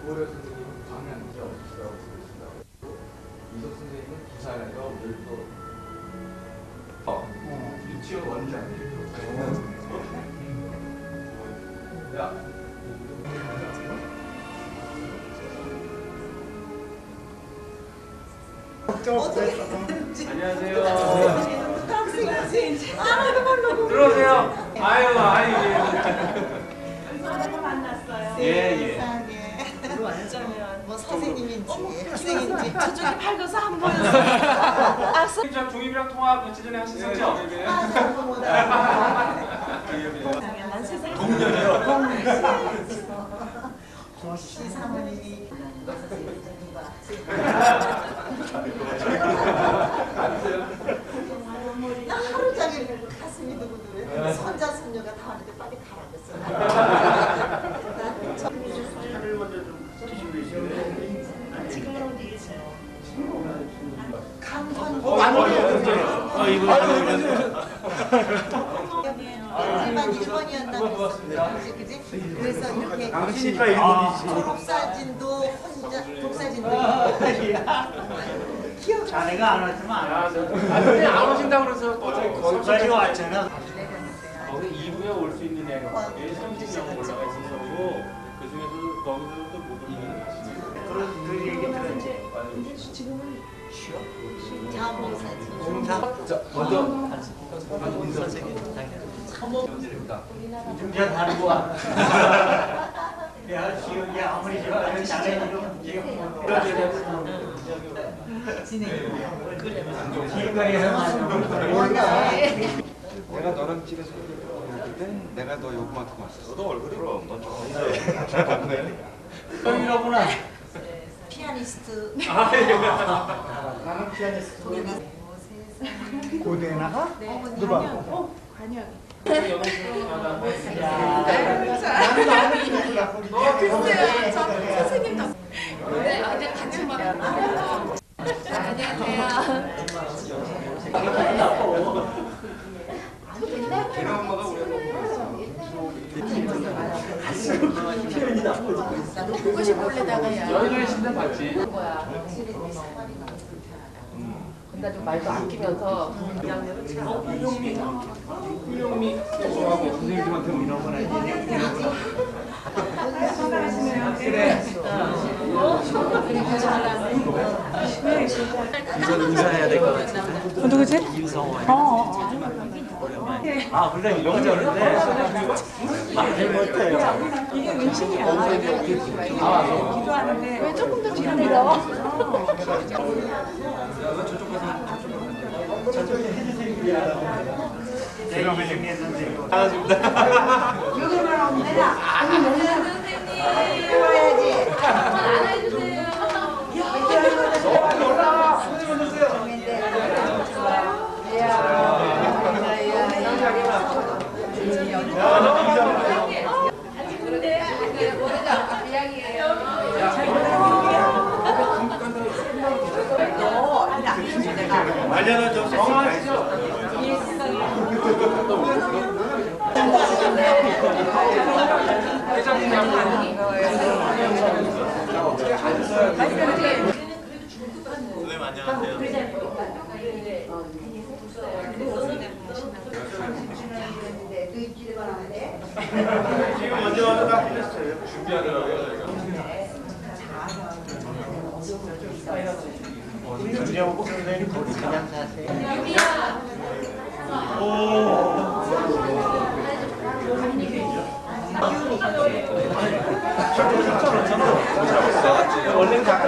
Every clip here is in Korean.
고려 선생님은 광양시라고 부르신다고 했고 이석 선생님은 부산에서 별도 유치원 원장님. 야. 안녕하세요. 들어오세요. 아유. 만났어요. 예. 어쩌면 뭐 선생님인지 학생인지 저쪽에 밝아서 안 보였어요. 저 중입이랑 통화 며칠 전에 하셨었죠? 난 세상에 동년이요. 시사모님이 나 하루 종일 가슴이 두근두근 손자 손녀가 다 왔는데 빨리 가라겠어. 차를 먼저 좀 드시고 계시네. 지금은 되겠어요. 강판 일반 1번이었다고 했었는데 그지? 그래서 이렇게 당신이니까 1번이지. 졸업사진도 혼자 독사진도 있고 기억 자네가 안 왔지만 근데 안 오신다고 그래서 거기까지 왔잖아. 거기 2부에 올 수 있는 애가 30명 올라가 있어서 그 중에서도 거기서 또 못 오는 그런 그 얘기 들었지. 지금은 쉬어? 자원봉사지. 자, 먼저 선생님 선생님입니다. 중전 하는 거야. 야, 지금 야 아무리 좋아하면 자네 이름 지금 길거리에서 몰라. 내가 너랑 집에서 얘기했는데 내가 너 요구만큼 왔어. 너도 얼굴이 그럼 넌 좋은데. 형이라구나. 피아니스트. 나는 피아니스트. 고대에 나가? 누가? 관영. 글쎄요, 선생님도. 네, 어제 같이 먹었어요. 걔네 엄마가 우리 나도 보고 싶을래다가야. 여의도에 신는 봤지? 거야. 근데 좀 말도 아끼면서 훌륭미 교수하고 선생님들한테 이런 거나 그래. 인사해야 될 것 같아. 누구지? 김성호. 아, 물론 영어지 어는데 말을 못해요. 이게 왼쪽이야. 기도하는데 왜 조금 더 뒤로 밀어? 제가 매정했는데. 반갑습니다. 여기만 오면 되나? 아니, 선생님. 해봐야지. 안 해주세요. 말려는 좀 성하시죠. 선생님 안녕하세요. 지금 먼저 와서 다 틀렸어요. 준비하더라고요 준비하고 선생님 거기 그냥 사세요. 원래 다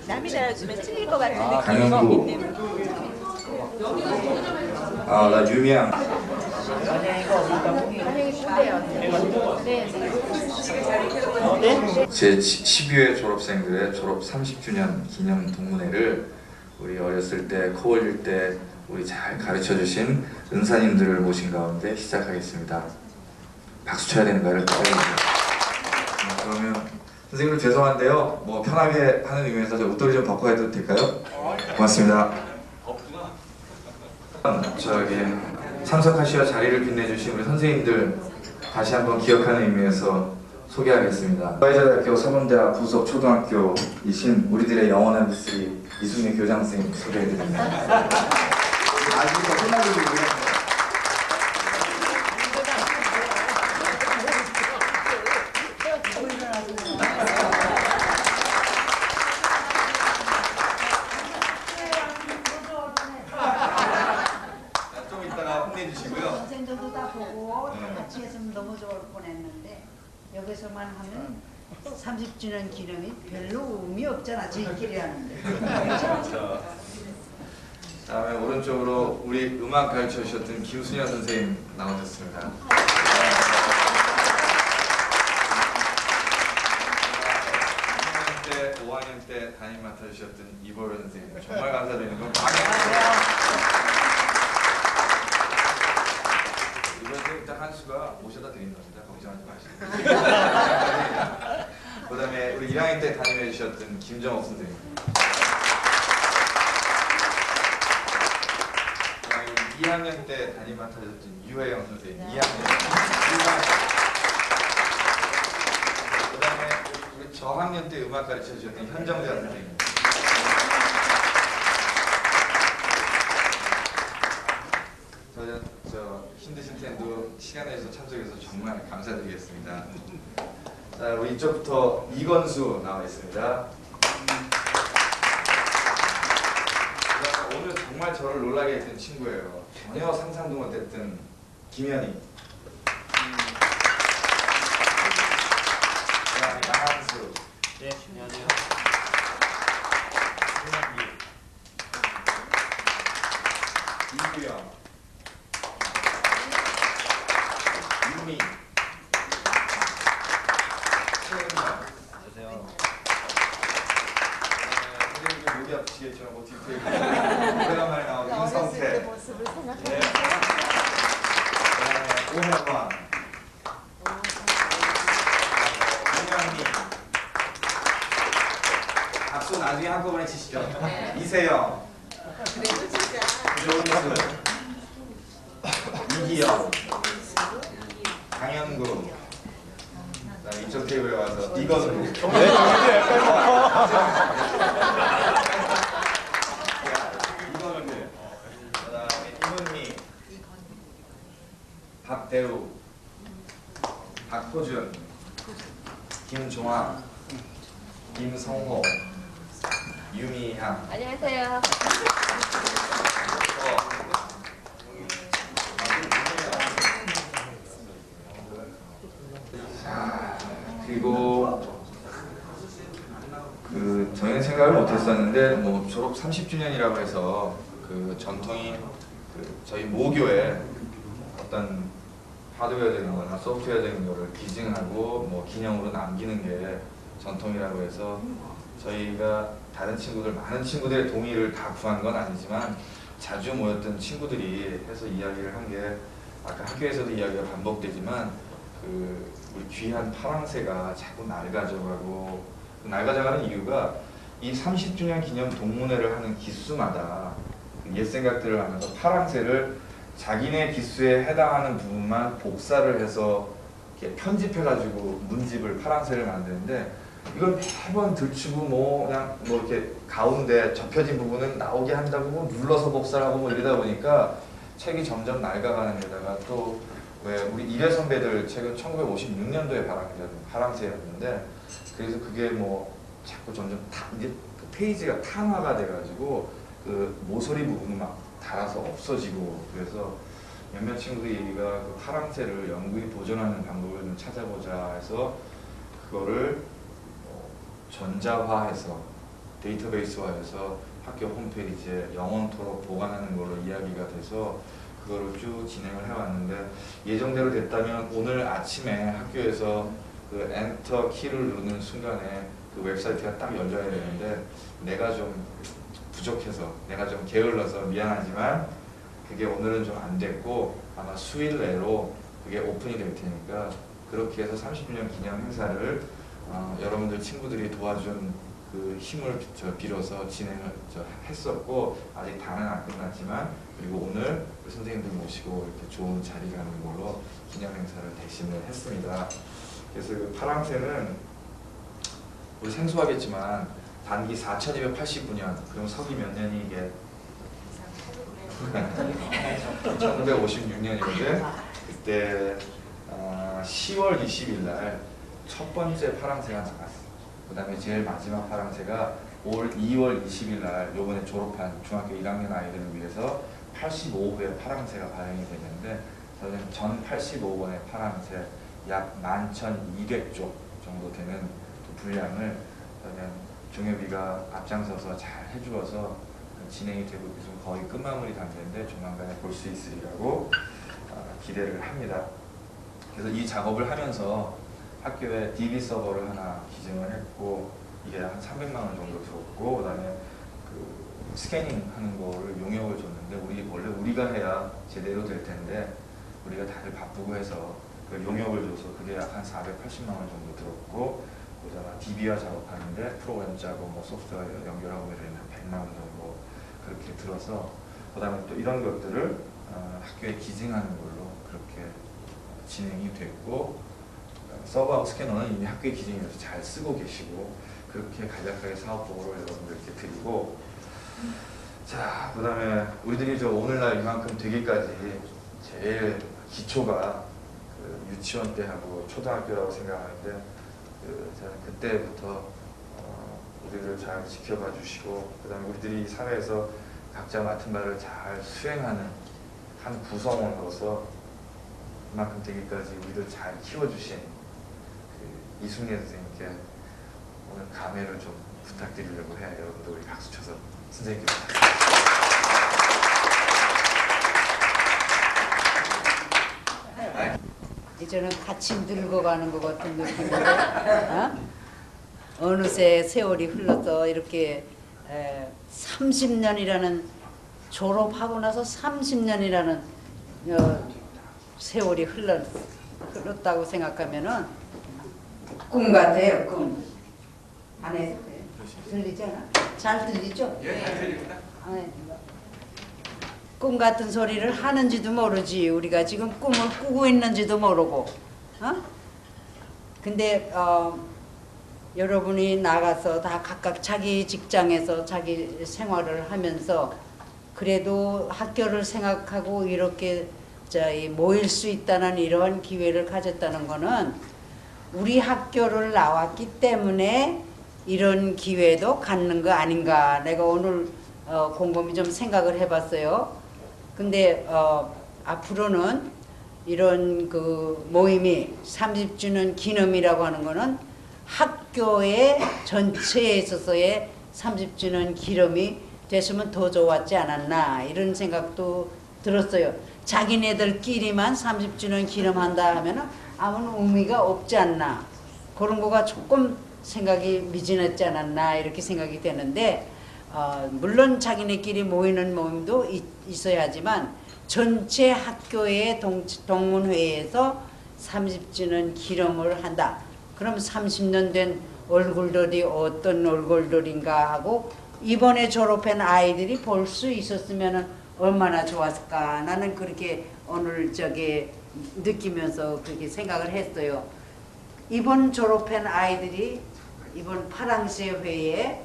남이 내려주면 찔릴 것 같은 느낌이 강영구. 나 유미양. 제 12회 졸업생들의 졸업 30주년 기념 동문회를 우리 어렸을 때, 코 올릴 때 우리 잘 가르쳐주신 은사님들을 모신 가운데 시작하겠습니다. 박수 쳐야 되는 거를 그러면 선생님들 죄송한데요. 뭐 편하게 하는 의미에서 저 웃돌이 좀 벗고 해도 될까요? 고맙습니다. 저기 참석하시어 자리를 빛내주신 우리 선생님들 다시 한번 기억하는 의미에서 소개하겠습니다. 화이자대학교 서문대학 부속 초등학교이신 우리들의 영원한 미스리 이수미 교장 선생님 소개해드립니다. 아직 더 끝나고 있고요. 좀 이따가 혼내주시고요. 선생들도 다 보고 같이 했으면 너무 좋을 뻔했는데 여기서만 하면 30주년 기념이 별로 의미 없잖아. 저희끼리 하는데. 다음에 오른쪽으로 우리 음악 가르쳐 주셨던 김순현 선생님 나오셨습니다. 5학년 때 담임 맡아주셨던 이보현 선생님 정말 감사드리는 건 이번에 일단 한수가 모셔다 드린 겁니다. 걱정하지 마시고. 그 다음에 우리 1학년 때 담임해 주셨던 김정옥 선생님, 그 다음에 2학년 때 담임 맡아주셨던 유혜영 선생님, 2학년. 그 다음에 우리 저학년 때 음악 가르쳐 주셨던 현정대 선생님. 저 힘드실 텐데도 시간 내서 참석해서 정말 감사드리겠습니다. 자, 우리 이쪽부터 이건수 나와 있습니다. 오늘 정말 저를 놀라게 했던 친구예요. 전혀 상상도 못했던 김현희. 양한수. 네, 안녕하세요. 이구영. 유미. 최은영. 안녕하세요. 선생님 목이 아프시겠지만 뭐 뒤에 오래간만에 나온 어렸을 때 윤성태. 모습을 네. 생각해보세요. 오해관. 김현미. 박수 나중에 한꺼번에 치시죠. 이세영. 그래도 진짜 조은수. 이기영. 강현구. 자, 이쪽 테이블에 와서 이건우. 이건우. 그다음에 이문미. 박대우. 박호준. 김종학. 김성호. 유미향. 안녕하세요. 그리고 저희는 생각을 못했었는데 뭐 졸업 30주년이라고 해서 그 전통이 저희 모교에 어떤 하드웨어적인 거나 소프트웨어적인 거를 기증하고 뭐 기념으로 남기는 게 전통이라고 해서 저희가 다른 친구들, 많은 친구들의 동의를 다 구한 건 아니지만 자주 모였던 친구들이 해서 이야기를 한 게 아까 학교에서도 이야기가 반복되지만 우리 귀한 파랑새가 자꾸 낡아져가고 낡아져가는 이유가 이 30주년 기념 동문회를 하는 기수마다 옛 생각들을 하면서 파랑새를 자기네 기수에 해당하는 부분만 복사를 해서 이렇게 편집해가지고 문집을 파랑새를 만드는데 이걸 매번 들추고 뭐 그냥 뭐 이렇게 가운데 접혀진 부분은 나오게 한다고 뭐 눌러서 복사를 하고 뭐 이러다 보니까 책이 점점 낡아가는 데다가 또 왜 우리 이래 선배들 책은 1956년도에 파랑새였는데 그래서 그게 뭐 자꾸 점점 이제 그 페이지가 탄화가 돼가지고 그 모서리 부분이 막 닳아서 없어지고 그래서 몇몇 친구들이 얘기가 그 파랑새를 영구히 보존하는 방법을 좀 찾아보자 해서 그거를 전자화해서 데이터베이스화해서 학교 홈페이지에 영원토록 보관하는 걸로 이야기가 돼서 그거를 쭉 진행을 해왔는데 예정대로 됐다면 오늘 아침에 학교에서 그 엔터 키를 누르는 순간에 그 웹사이트가 딱 열려야 되는데 내가 좀 부족해서 내가 좀 게을러서 미안하지만 그게 오늘은 좀 안 됐고 아마 수일 내로 그게 오픈이 될 테니까 그렇게 해서 30주년 기념 행사를 여러분들 친구들이 도와준 그 힘을 빌어서 진행을 했었고 아직 다는 안 끝났지만 그리고 오늘 선생님들 모시고 이렇게 좋은 자리가 하는 걸로 기념 행사를 대신을 했습니다. 그래서 그 파랑새는 우리 생소하겠지만 단기 4289년, 그럼 서기 몇 년이 이게 1956년이거든. 그때 10월 20일 날 첫 번째 파랑새가 나갔어. 그 다음에 제일 마지막 파랑새가 올 2월 20일 날 요번에 졸업한 중학교 1학년 아이들을 위해서 85호의 파랑새가 발행이 되는데, 저는 전 85번의 파랑새 약 11,200쪽 정도 되는 그 분량을 저는 종엽이가 앞장서서 잘 해주어서 진행이 되고 지금 거의 끝마무리 단계인데 조만간에 볼 수 있으리라고 기대를 합니다. 그래서 이 작업을 하면서 학교에 DB 서버를 하나 기증을 했고, 이게 한 300만 원 정도 들었고, 그다음에 그 스캐닝 하는 거를 용역을 줬는데, 원래 우리가 해야 제대로 될 텐데 우리가 다들 바쁘고 해서 그 용역을 줘서 그게 약 한 480만 원 정도 들었고, 그다음에 DB와 작업하는데 프로그램 짜고 뭐 소프트웨어 연결하고 이러면 100만 원 정도 그렇게 들어서, 그다음에 또 이런 것들을 학교에 기증하는 걸로 그렇게 진행이 됐고, 서버하고 스캐너는 이미 학교에 기증이 돼서 잘 쓰고 계시고, 그렇게 간략하게 사업 보고를 여러분들께 드리고, 자, 그다음에 우리들이 저 오늘날 이만큼 되기까지 제일 기초가 그 유치원 때 하고 초등학교라고 생각하는데, 저는 그때부터 우리를 잘 지켜봐 주시고, 그다음에 우리들이 사회에서 각자 맡은 바를 잘 수행하는 한 구성원으로서 이만큼 되기까지 우리들 잘 키워주신 그 이순례 선생님께 오늘 감회를 좀 부탁드리려고 해요. 여러분들 우리 박수 쳐서 선생님께 이제는 같이 늙어가는 것 같은 느낌인데, 어느새 세월이 흘러서 이렇게 30년이라는, 졸업하고 나서 30년이라는 세월이 흘렀다고 생각하면은 꿈 같아요. 꿈. 안에 들리지 않아? 잘 들리죠? 예, 잘 들립니다. 꿈 같은 소리를 하는지도 모르지. 우리가 지금 꿈을 꾸고 있는지도 모르고. 근데 여러분이 나가서 다 각각 자기 직장에서 자기 생활을 하면서 그래도 학교를 생각하고 이렇게 모일 수 있다는 이러한 기회를 가졌다는 거는 우리 학교를 나왔기 때문에 이런 기회도 갖는 거 아닌가. 내가 오늘 곰곰이 좀 생각을 해봤어요. 근데 앞으로는 이런 그 모임이 30주년 기념이라고 하는 거는 학교의 전체에 있어서의 30주년 기념이 됐으면 더 좋았지 않았나, 이런 생각도 들었어요. 자기네들끼리만 30주년 기념한다 하면 아무 의미가 없지 않나, 그런 거가 조금 생각이 미진했지 않았나, 이렇게 생각이 되는데, 물론 자기네끼리 모이는 모임도 있어야 하지만 전체 학교의 동문회에서 30주년 기념을 한다. 그럼 30년 된 얼굴들이 어떤 얼굴들인가 하고 이번에 졸업한 아이들이 볼 수 있었으면 얼마나 좋았을까. 나는 그렇게 오늘 느끼면서 그렇게 생각을 했어요. 이번 졸업한 아이들이 이번 파랑새 회에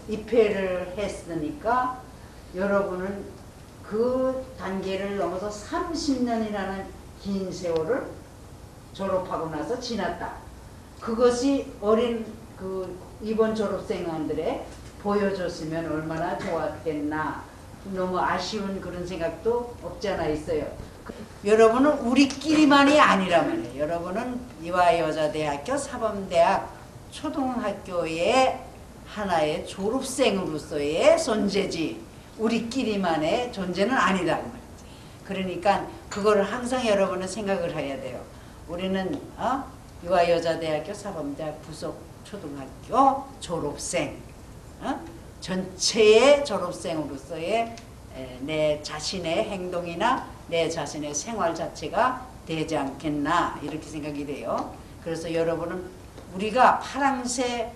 입회를 했으니까 여러분은 그 단계를 넘어서 30년이라는 긴 세월을 졸업하고 나서 지났다. 그것이 어린 이번 졸업생들에 보여줬으면 얼마나 좋았겠나. 너무 아쉬운 그런 생각도 없지 않아 있어요. 여러분은 우리끼리만이 아니라면, 여러분은 이화여자대학교 사범대학 초등학교의 하나의 졸업생으로서의 존재지, 우리끼리만의 존재는 아니다. 그러니까 그거를 항상 여러분은 생각을 해야 돼요. 우리는 이화여자대학교 사범대학 부속 초등학교 졸업생, 전체의 졸업생으로서의 내 자신의 행동이나 내 자신의 생활 자체가 되지 않겠나, 이렇게 생각이 돼요. 그래서 여러분은 우리가 파랑새라는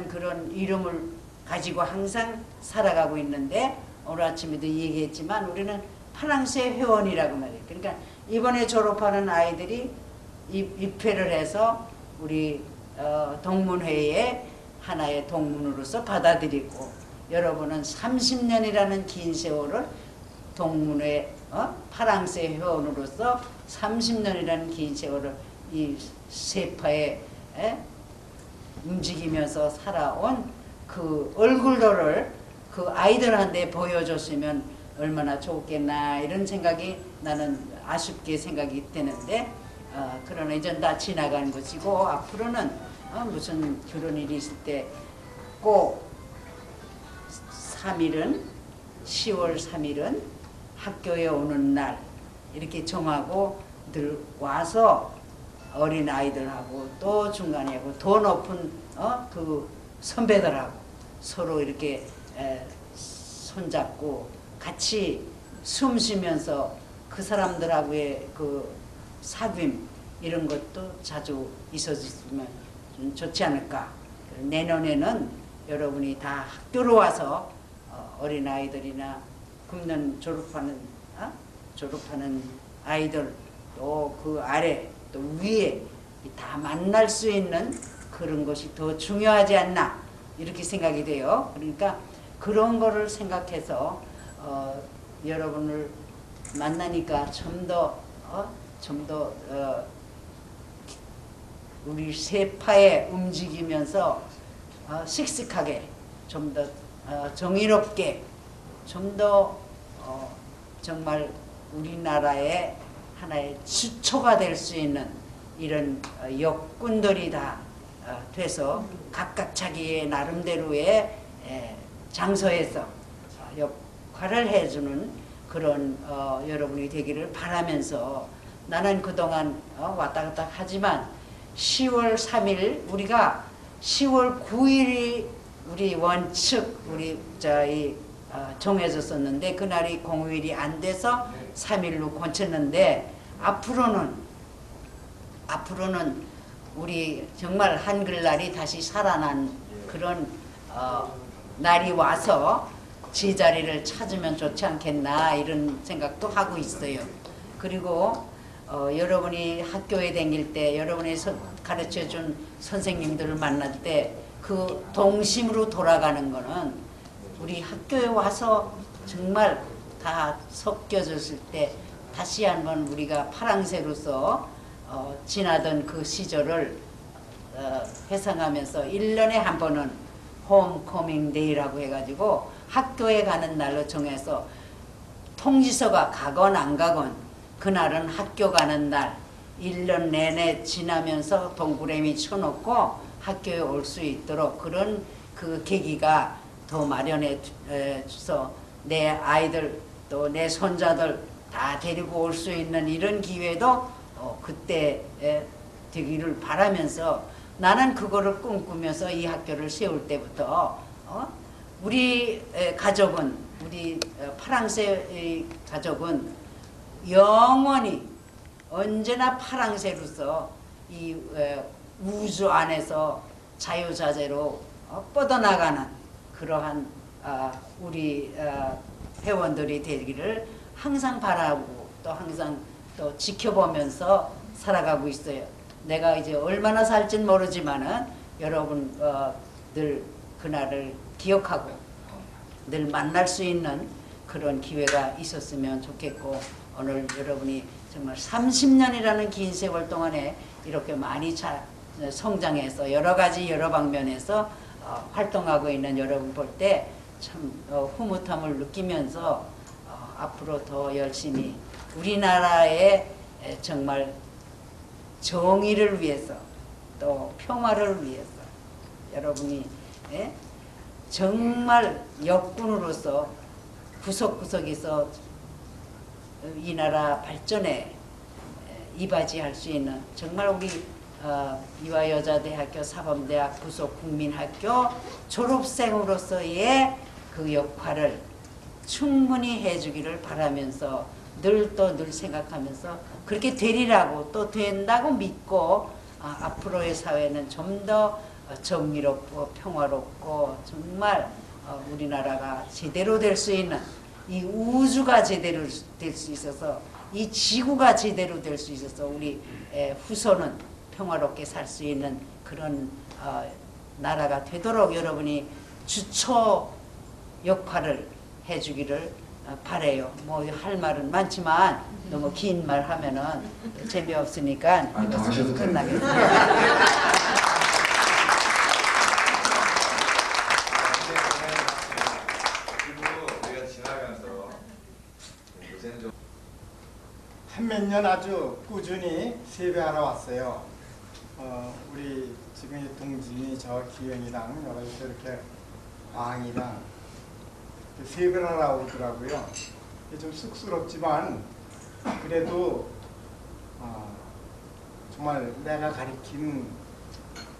그런 이름을 가지고 항상 살아가고 있는데, 오늘 아침에도 얘기했지만 우리는 파랑새 회원이라고 말해요. 그러니까 이번에 졸업하는 아이들이 입회를 해서 우리 동문회의 하나의 동문으로서 받아들이고 여러분은 30년이라는 긴 세월을 동문회 파랑새 회원으로서 30년이라는 긴 세월을 이 세파에 움직이면서 살아온 그 얼굴들을 그 아이들한테 보여줬으면 얼마나 좋겠나 이런 생각이 나는 아쉽게 생각이 되는데 그러나 이제 다 지나간 것이고 앞으로는 무슨 그런 일이 있을 때 꼭 3일은 10월 3일은 학교에 오는 날 이렇게 정하고 늘 와서 어린 아이들하고 또 중간에 하고 더 높은 그 선배들하고 서로 이렇게 손잡고 같이 숨 쉬면서 그 사람들하고의 그 사귐 이런 것도 자주 있어졌으면 좀 좋지 않을까. 내년에는 여러분이 다 학교로 와서 어린 아이들이나 금년 졸업하는 아이들 또 그 아래 또 위에 다 만날 수 있는 그런 것이 더 중요하지 않나 이렇게 생각이 돼요. 그러니까 그런 거를 생각해서 여러분을 만나니까 좀 더 우리 세파에 움직이면서 씩씩하게 좀 더 정의롭게 좀 더 정말 우리나라의 하나의 주초가 될 수 있는 이런 역군들이 다 돼서 각각 자기의 나름대로의 장소에서 역할을 해주는 그런 여러분이 되기를 바라면서 나는 그동안 왔다 갔다 하지만 10월 3일 우리가 10월 9일이 우리 원칙 우리 정해졌었는데 그날이 공휴일이 안 돼서 3일로 고쳤는데 앞으로는 우리 정말 한글날이 다시 살아난 그런 날이 와서 제자리를 찾으면 좋지 않겠나 이런 생각도 하고 있어요. 그리고 여러분이 학교에 다닐 때 여러분이 가르쳐준 선생님들을 만날 때 그 동심으로 돌아가는 거는 우리 학교에 와서 정말 다 섞여졌을 때 다시 한번 우리가 파랑새로서 지나던 그 시절을 회상하면서 1년에 한 번은 홈커밍 데이라고 해가지고 학교에 가는 날로 정해서 통지서가 가건 안 가건 그날은 학교 가는 날 1년 내내 지나면서 동그라미 쳐놓고 학교에 올 수 있도록 그런 그 계기가 더 마련해 줘서 내 아이들 또 내 손자들 다 데리고 올 수 있는 이런 기회도 그때 되기를 바라면서 나는 그거를 꿈꾸면서 이 학교를 세울 때부터 우리 가족은 우리 파랑새 가족은 영원히 언제나 파랑새로서 이 우주 안에서 자유자재로 뻗어나가는 그러한 우리 회원들이 되기를 항상 바라고 또 항상 또 지켜보면서 살아가고 있어요. 내가 이제 얼마나 살진 모르지만은 여러분 늘 그날을 기억하고 늘 만날 수 있는 그런 기회가 있었으면 좋겠고 오늘 여러분이 정말 30년이라는 긴 세월 동안에 이렇게 많이 성장해서 여러 가지 여러 방면에서 활동하고 있는 여러분 볼 때 참 흐뭇함을 느끼면서 앞으로 더 열심히 우리나라의 정말 정의를 위해서 또 평화를 위해서 여러분이 정말 역군으로서 구석구석에서 이 나라 발전에 이바지할 수 있는 정말 우리 이화여자대학교 사범대학 부속국민학교 졸업생으로서의 그 역할을 충분히 해주기를 바라면서 늘 생각하면서 그렇게 되리라고 또 된다고 믿고 앞으로의 사회는 좀 더 정의롭고 평화롭고 정말 우리나라가 제대로 될 수 있는 이 우주가 제대로 될 수 있어서 이 지구가 제대로 될 수 있어서 우리 후손은 평화롭게 살 수 있는 그런 나라가 되도록 여러분이 주처 역할을 해주기를 바래요. 뭐 할 말은 많지만 너무 긴 말 하면은 재미없으니까 아, 더 하셔도 이것을 끝나겠습니다. 그리고 우리가 지나가면서 요새는 좀 한 몇 년 아주 꾸준히 세배하러 왔어요. 우리 지금 이 동진이 저 기영이랑 여기서 이렇게 왕이랑 세배를 하러 오더라고요. 좀 쑥스럽지만 그래도 정말 내가 가르친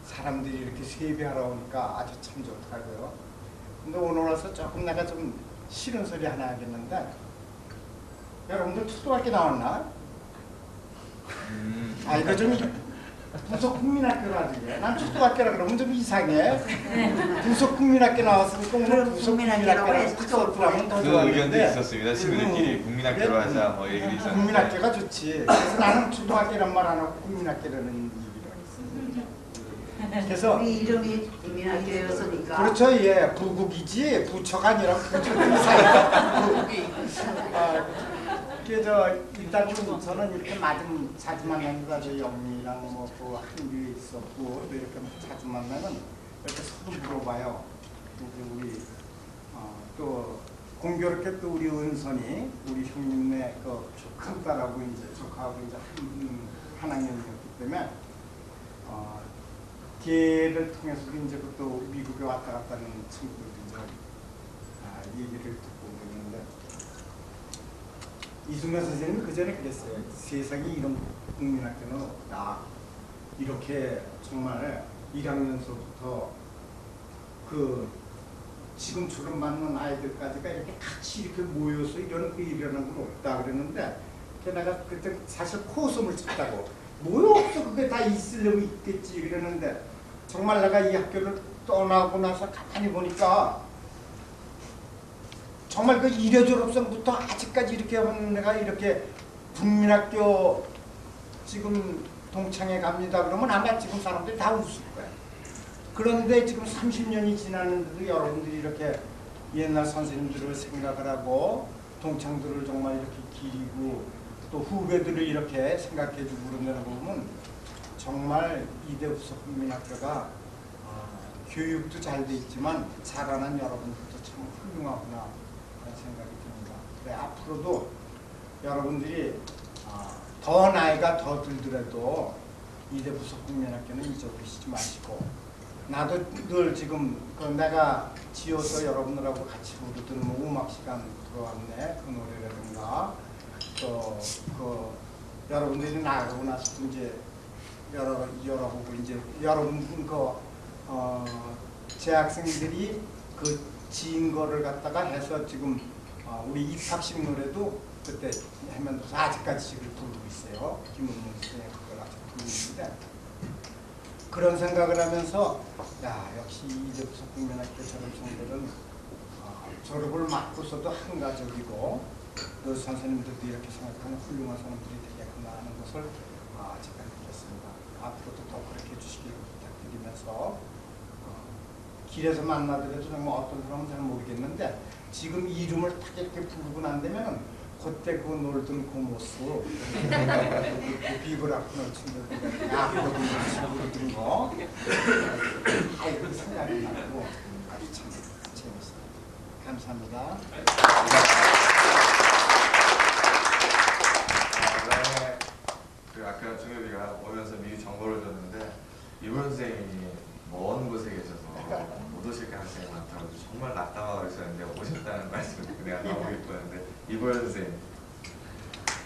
사람들이 이렇게 세배하러 오니까 아주 참 좋더라고요. 근데 오늘 와서 조금 내가 좀 싫은 소리 하나 하겠는데, 여러분들 초등학교 나왔나? 아 이거 좀 부속 국민학교로 하지. 난 초등학교라 그러면 좀 이상해. 부속 국민학교 나왔으니까 오늘 부속 국민학교라고 부속하면 더 그 좋아하는데. 의견도 있었습니다. 친구들끼리 국민학교로 하자 뭐 얘기를 있었는데 국민학교가 좋지. 그래서 나는 초등학교란 말 안 하고 국민학교라는 얘기를 했습니다. 그래서 우리 이름이 국민학교였으니까. 그렇죠. 예, 부국이지 부처가 아니라 부처가 이상해. 그래서 일단 좀 저는 이렇게 자주 만납니다. 저 영미랑 뭐그 한규에 있었고 또 이렇게 자주 만나면 이렇게 서로 물어봐요. 우리 또 공교롭게 또 우리 은선이 우리 형님네 그 큰 딸하고 이제 조카하고 이제 한 학년이었기 때문에 걔를 통해서도 이제 또 미국에 왔다 갔다 하는 친구들 이제 얘기를 듣고 그러는데. 이승만 선생님이 그 전에 그랬어요. 세상에 이런 국민학교는 없다. 이렇게 정말 1학년서부터 그 지금처럼 맞는 아이들까지가 이렇게 같이 이렇게 모여서 일어나는 건 없다 그랬는데, 내가 그때 사실 코웃음을 쳤다고. 뭐야 없어, 그게 다 있으려면 있겠지 그랬는데, 정말 내가 이 학교를 떠나고 나서 가만히 보니까 정말 그 1회 졸업생부터 아직까지 이렇게 하는 내가 이렇게 국민학교 지금 동창회 갑니다 그러면 아마 지금 사람들이 다 웃을 거야. 그런데 지금 30년이 지났는데도 여러분들이 이렇게 옛날 선생님들을 생각을 하고 동창들을 정말 이렇게 기리고 또 후배들을 이렇게 생각해주고 그런다는 거 보면 정말 이대 부속 국민학교가 교육도 잘 돼 있지만 자라난 여러분들도 참 훌륭하구나 그런 생각이 듭니다. 그래, 앞으로도 여러분들이 더 나이가 더 들더라도 이대 부속 국민학교는 잊어버리시지 마시고, 나도 늘 지금 그 내가 지어서 여러분들하고 같이 부르던 뭐 음악 시간 들어왔네 그 노래라든가 또 그 여러분들이 나가고 나서 이제 여러분 이제 여러분 재학생들이 그 지은 거를 갖다가 해서 지금 우리 입학식 노래도 그때 하면서 아직까지 지금 부르고 있어요. 김은문 씨의 그걸 아직 부르고 있는데, 그런 생각을 하면서 야 역시 이제 부속 국민학교 졸업생들은 졸업을 맞고서도 한가족이고 그 선생님들도 이렇게 생각하는 훌륭한 사람들이 되겠구나 하는 것을 제가 느꼈습니다. 앞으로도 더 그렇게 해주시길 부탁드리면서 길에서 만나더라도 정말 어떤 사람은 잘 모르겠는데 지금 이름을 딱 이렇게 부르고 난 다음에는 그때 그 놀던 그 모습 그 비브라프너 친구들 앞으로 부르던 거 그 생각이 나고 아주 참 재밌어요. 감사합니다. 그다음에 그 아까 종엽이가 오면서 미리 정보를 줬는데 이분 선생님이 먼 곳에 계셔서 못 오실 가능성이 많다고 정말 낙담하고 있었는데 오셨다는 말씀을 듣고 내가 너무 기뻤는데 이보현 선생님.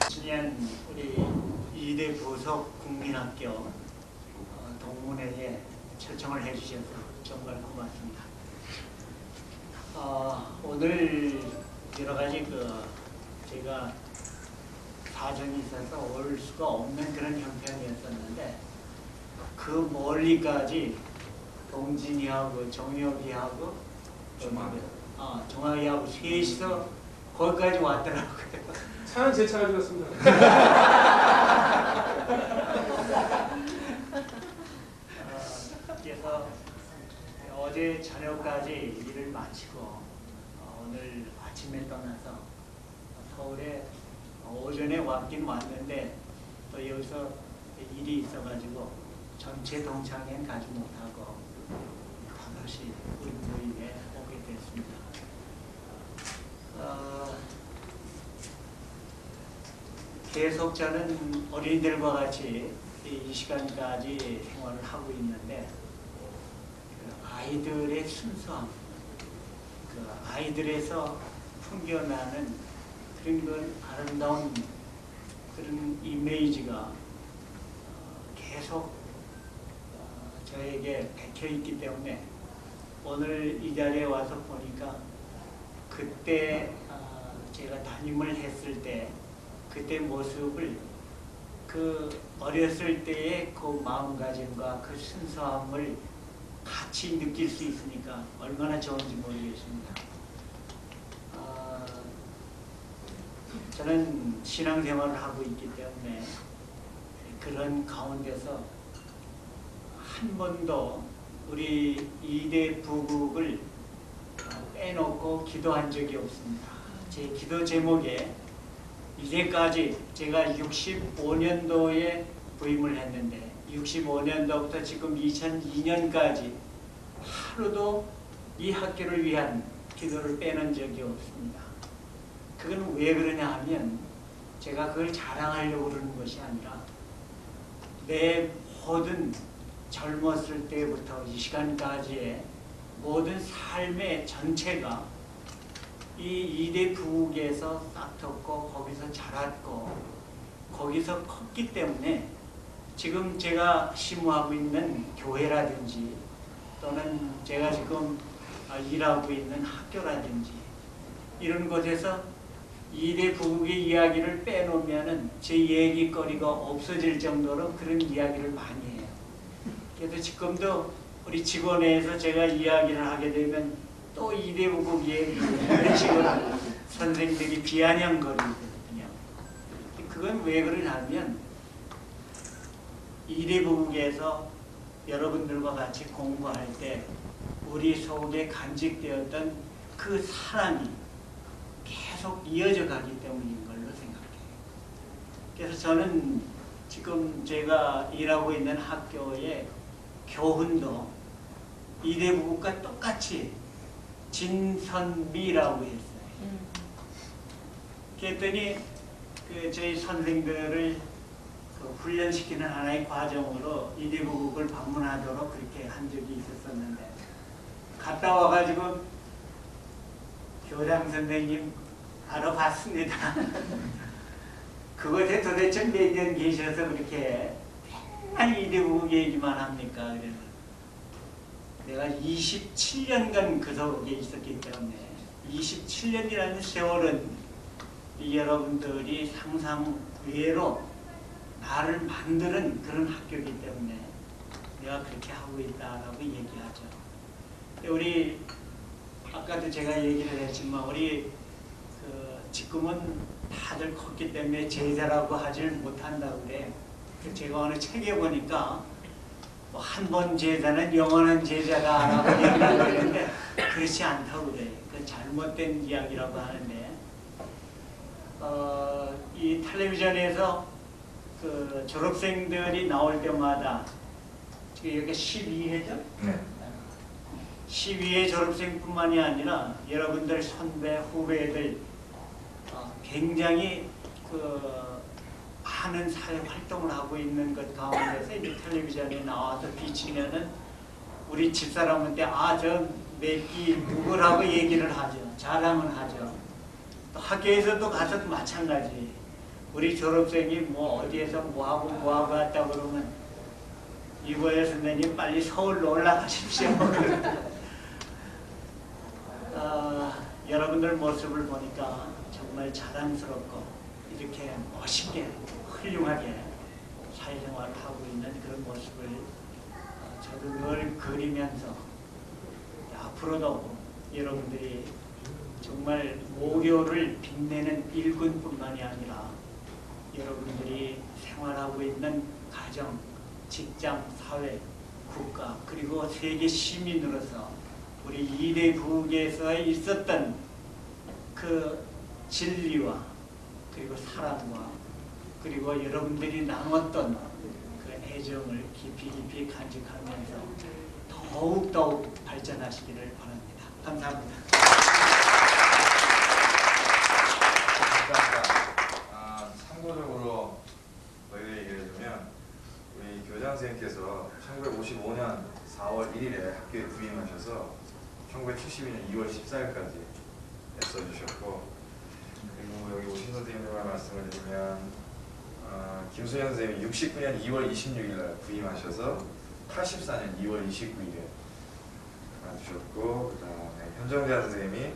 지난 우리 이대 부속 국민학교 동문회에 초청을 해주셔서 정말 고맙습니다. 오늘 여러 가지 제가 사정이 있어서 올 수가 없는 그런 형편이었었는데 그 멀리까지 동진이하고 정혁이하고 종학이하고 셋이서 거기까지 왔더라고요. 차는 제 차가 죽었습니다. 그래서 어제 저녁까지 일을 마치고 오늘 아침에 떠나서 서울에 오전에 왔긴 왔는데 또 여기서 일이 있어가지고 전체 동창회는 가지 못하고 다시 우리 모임에 오게 됐습니다. 계속 저는 어린이들과 같이 이 시간까지 생활을 하고 있는데 그 아이들의 순수함, 그 아이들에서 풍겨나는 그런 그 아름다운 그런 이미지가 계속 저에게 박혀 있기 때문에 오늘 이 자리에 와서 보니까 그때 제가 담임을 했을 때 그때 모습을 그 어렸을 때의 그 마음가짐과 그 순수함을 같이 느낄 수 있으니까 얼마나 좋은지 모르겠습니다. 저는 신앙생활을 하고 있기 때문에 그런 가운데서 한 번도 우리 2대 부국을 빼놓고 기도한 적이 없습니다. 제 기도 제목에 이제까지 제가 65년도에 부임을 했는데 65년도부터 지금 2002년까지 하루도 이 학교를 위한 기도를 빼놓은 적이 없습니다. 그건 왜 그러냐 하면 제가 그걸 자랑하려고 그러는 것이 아니라 내 모든 젊었을 때부터 이 시간까지의 모든 삶의 전체가 이 2대 부국에서 싹텄고 거기서 자랐고 거기서 컸기 때문에 지금 제가 심우하고 있는 교회라든지 또는 제가 지금 일하고 있는 학교라든지 이런 곳에서 2대 부국의 이야기를 빼놓으면 제 얘기거리가 없어질 정도로 그런 이야기를 많이 해요. 그래서 지금도 우리 직원회에서 제가 이야기를 하게 되면 또 2대 부국 얘기 이런 식으로 선생님들이 비아냥거리거든요. 그건 왜 그러냐면 2대 부국에서 여러분들과 같이 공부할 때 우리 속에 간직되었던 그 사랑이 계속 이어져 가기 때문인 걸로 생각해요. 그래서 저는 지금 제가 일하고 있는 학교의 교훈도 2대 부국과 똑같이 진선미라고 했어요. 그랬더니 저희 선생들을 훈련시키는 하나의 과정으로 2대 부국을 방문하도록 그렇게 한 적이 있었었는데 갔다 와가지고 교장 선생님 알아봤습니다. 그곳에 도대체 몇 년 계셔서 그렇게 맨날 2대 부국 얘기만 합니까? 그래서 내가 27년간 그 속에 있었기 때문에 27년이라는 세월은 여러분들이 상상 외로 나를 만드는 그런 학교이기 때문에 내가 그렇게 하고 있다라고 얘기하죠. 우리 아까도 제가 얘기를 했지만 우리 지금은 다들 컸기 때문에 제자라고 하질 못한다고 그래. 제가 어느 책에 보니까 한 번 제자는 영원한 제자다라고 얘기를 하는데 그렇지 않다고 그래. 그건 잘못된 이야기라고 하는데 이 텔레비전에서 그 졸업생들이 나올 때마다 지금 여기 12회죠? 네. 12회 졸업생뿐만이 아니라 여러분들 선배, 후배들 굉장히 많은 사회 활동을 하고 있는 것 가운데서 이제 텔레비전에 나와서 비치면은 우리 집사람한테 저 몇기 누구라고 얘기를 하죠. 자랑을 하죠. 또 학교에서도 가서 마찬가지. 우리 졸업생이 뭐 어디에서 뭐하고 왔다 그러면 이보혜 선생님 빨리 서울로 올라가십시오. 여러분들 모습을 보니까 정말 자랑스럽고 이렇게 멋있게 훌륭하게 사회생활을 하고 있는 그런 모습을 저도 늘 그리면서 앞으로도 여러분들이 정말 모교를 빛내는 일꾼뿐만이 아니라 여러분들이 생활하고 있는 가정, 직장, 사회, 국가 그리고 세계 시민으로서 우리 이대 부국에서 있었던 그 진리와 그리고 사랑과 그리고 여러분들이 나눴던 그 애정을 깊이 간직하면서 더욱 발전하시기를 바랍니다. 감사합니다. 감사합니다. 참고적으로 저희들 얘기해주면 우리 교장 선생님께서 1955년 4월 1일에 학교에 부임하셔서 1972년 2월 14일까지 애써주셨고, 그리고 여기 오신 선생님들과 말씀을 드리면 김수현 선생님이 69년 2월 26일 부임하셔서 84년 2월 29일에 와주셨고, 그 다음에 현정대한 선생님이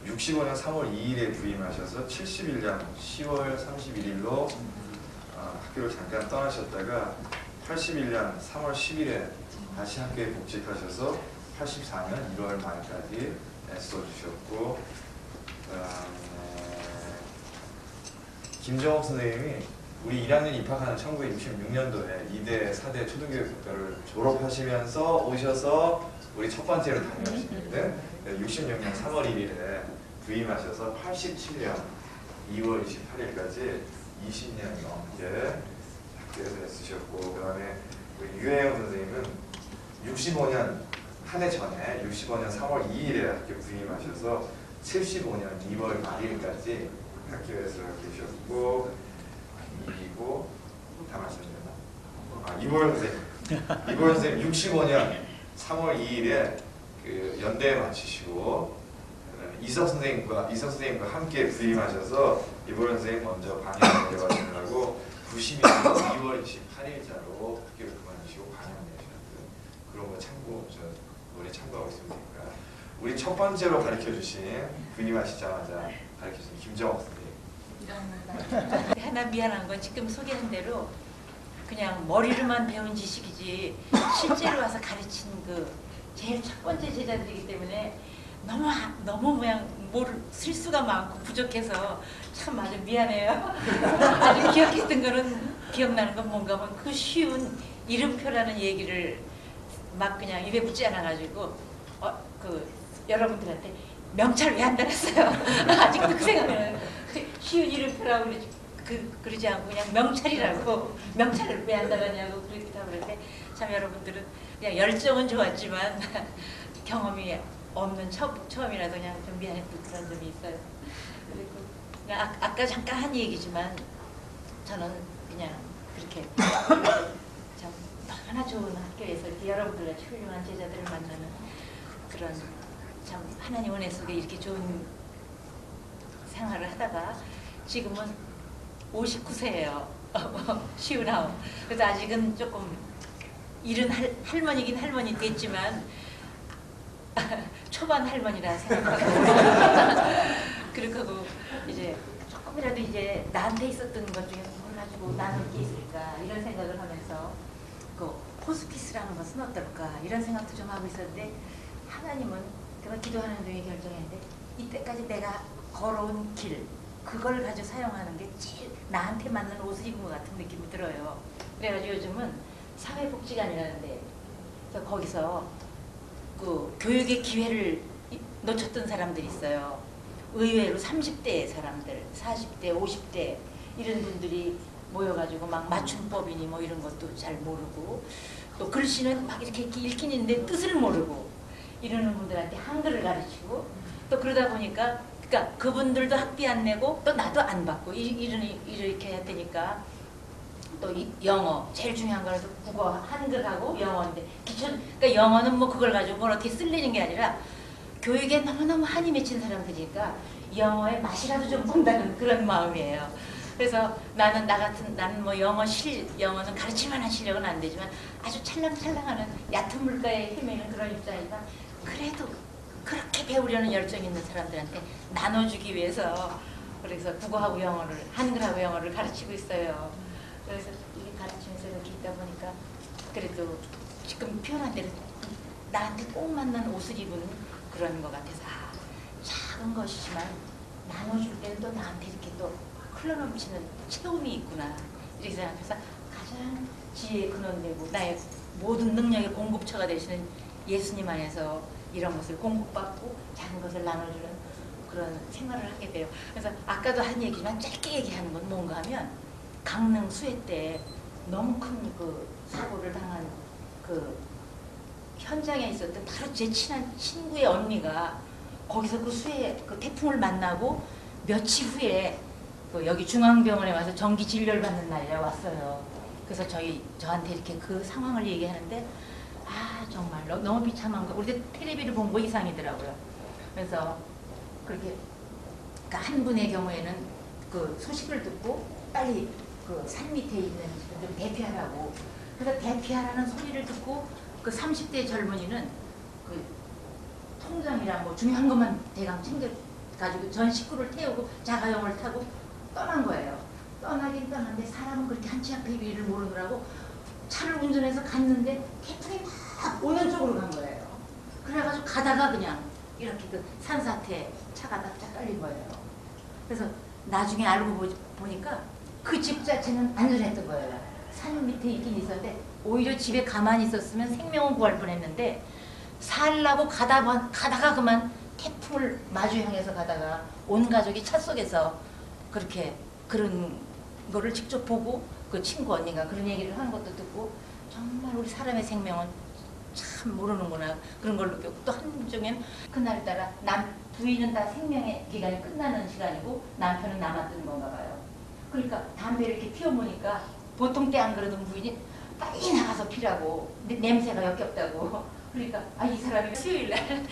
65년 3월 2일에 부임하셔서 71년 10월 31일로 학교를 잠깐 떠나셨다가 81년 3월 10일에 다시 학교에 복직하셔서 84년 1월 말까지 애써주셨고, 김정옥 선생님이 우리 1학년 입학하는 1966년도에 2대 4대 초등교육학과를 졸업하시면서 오셔서 우리 첫 번째로 다녀오시는데 66년 3월 1일에 부임하셔서 87년 2월 28일까지 20년 넘게 학교에서 애쓰셨고, 그 다음에 우리 유혜영 선생님은 65년 한 해 전에 65년 3월 2일에 학교 부임하셔서 75년 2월 말일까지 학교에서 계셨고, 그리고 다 말씀드렸나? 이보현 선생님. 이보현 선생님 65년 3월 2일에 그 연대에 마치시고, 이석 선생님과 함께 부임하셔서 이보현 선생님 먼저 방향을 내려가시느라고 92년 2월 28일자로 학교를 그만두시고 방향을 내셨어요. 그런 거 노래 참고하고 있으니까 우리 첫 번째로 가르쳐주신 부임하시자마자 가르쳐주신 김정옥 선생님. 하나 미안한 건 지금 소개한 대로 그냥 머리로만 배운 지식이지 실제로 와서 가르친 그 제일 첫 번째 제자들이기 때문에 너무 그냥 실수가 많고 부족해서 참 아주 미안해요. 아주 기억했던 거는 기억나는 건 뭔가 하면 그 쉬운 이름표라는 얘기를 막 그냥 입에 붙지 않아가지고 그 여러분들한테 명찰 왜 안 달았어요? 아직도 그 생각은 쉬운 이름표라고 그러지 않고 그냥 명찰이라고 명찰을 왜 안 달았냐고 그렇게 다 그랬는데 참 여러분들은 그냥 열정은 좋았지만 경험이 없는 처음이라서 그냥 좀 미안했던 그런 점이 있어요. 그리고 그냥 아까 잠깐 한 얘기지만 저는 그냥 그렇게 참 하나 좋은 학교에서 이렇게 여러분들과 훌륭한 제자들을 만나는 그런 참 하나님 은혜 속에 이렇게 좋은 생활을 하다가 지금은 59세예요. 쉬운하오. 그래서 아직은 조금 이른 할머니긴 할머니 됐지만 초반 할머니라 생각하고 그렇고 이제 조금이라도 이제 나한테 있었던 것 중에 뭘 가지고 나눌 게 있을까 이런 생각을 하면서 그 호스피스라는 것은 어떨까 이런 생각도 좀 하고 있었는데 하나님은 그만 기도하는 중에 결정했는데 이때까지 내가 걸어온 길 그걸 가지고 사용하는 게 제일 나한테 맞는 옷을 입은 것 같은 느낌이 들어요. 그래가지고 요즘은 사회복지관이라는데 거기서 그 교육의 기회를 놓쳤던 사람들이 있어요. 의외로 30대 사람들, 40대, 50대 이런 분들이 모여가지고 막 맞춤법이니 뭐 이런 것도 잘 모르고 또 글씨는 막 이렇게 읽긴 있는데 뜻을 모르고 이러는 분들한테 한글을 가르치고 또 그러다 보니까 그러니까 그분들도 학비 안 내고 또 나도 안 받고 이렇게 해야 되니까 또 영어 제일 중요한 거라서 국어 한글하고 영어인데 그러니까 영어는 뭐 그걸 가지고 뭘 어떻게 쓸리는 게 아니라 교육에 너무너무 한이 맺힌 사람들이니까 영어의 맛이라도 좀 본다는 그런 마음이에요. 그래서 나는 뭐 영어는 가르칠 만한 실력은 안 되지만 아주 찰랑찰랑하는 얕은 물가에 헤매는 그런 입장이지만 그래도 그렇게 배우려는 열정 있는 사람들한테 나눠주기 위해서 그래서 국어하고 영어를 한글하고 영어를 가르치고 있어요. 그래서 이게 가르치면서 이렇게 있다 보니까 그래도 지금 표현한 대로 나한테 꼭 맞는 옷을 입은 그런 것 같아서 참 작은 것이지만 나눠줄 때는 또 나한테 이렇게 또 흘러넘치는 체험이 있구나 이렇게 생각해서 가장 지혜의 근원되고 나의 모든 능력의 공급처가 되시는 예수님 안에서 이런 것을 공급받고 작은 것을 나눠주는 그런 생활을 하게 돼요. 그래서 아까도 한 얘기지만 짧게 얘기하는 건 뭔가 하면 강릉 수해 때 너무 큰 그 사고를 당한 그 현장에 있었던 바로 제 친한 친구의 언니가 거기서 그 수해 그 태풍을 만나고 며칠 후에 그 여기 중앙병원에 와서 정기 진료를 받는 날에 왔어요. 그래서 저한테 이렇게 그 상황을 얘기하는데 아 정말 너무 비참한 거. 우리 텔레비를 본 거 이상이더라고요. 그래서 그렇게 그러니까 한 분의 경우에는 그 소식을 듣고 빨리 그 산 밑에 있는 집을 좀 대피하라고. 그래서 대피하라는 소리를 듣고 그 30대 젊은이는 그 통장이랑 뭐 중요한 것만 대강 챙겨가지고 전 식구를 태우고 자가용을 타고 떠난 거예요. 떠나긴 떠났는데 사람은 그렇게 한치 앞의 위를 모르더라고. 차를 운전해서 갔는데 태풍이 막 오는 쪽으로 간 거예요. 그래가지고 가다가 그냥 이렇게 그 산사태 차가 납작 깔린 거예요. 그래서 나중에 알고 보니까 그 집 자체는 안전했던 거예요. 산 밑에 있긴 있었는데 오히려 집에 가만히 있었으면 생명을 구할 뻔했는데 살라고 가다가 그만 태풍을 마주 향해서 가다가 온 가족이 차 속에서 그렇게 그런 거를 직접 보고 그 친구 언니가 그런 얘기를 하는 것도 듣고 정말 우리 사람의 생명은 참 모르는구나 그런 걸 느꼈고 또 한쪽엔 그날따라 부인은 다 생명의 기간이 끝나는 시간이고 남편은 남았던 건가 봐요. 그러니까 담배를 이렇게 피워보니까 보통 때 안 그러던 부인이 빨리 나가서 피라고 냄새가 역겹다고 그러니까 아 이 사람이 수요일날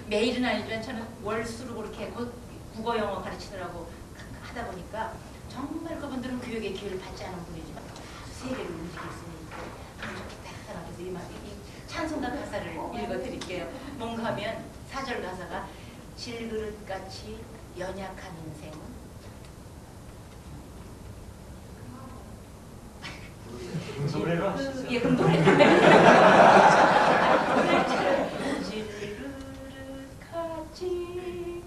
매일은 아니지만 저는 월수로 그렇게 국어 영어 가르치느라고 하다 보니까 정말 그분들은 교육의 기회를 받지 않은 분이지만 세계를 움직일 수 있는 좋겠다 그래서 이 찬송가 가사를 읽어드릴게요. 뭔가 하면 4절 가사가 질그릇같이 연약한 인생은 노래로 하시죠. 예, 그럼 노래. 질그릇같이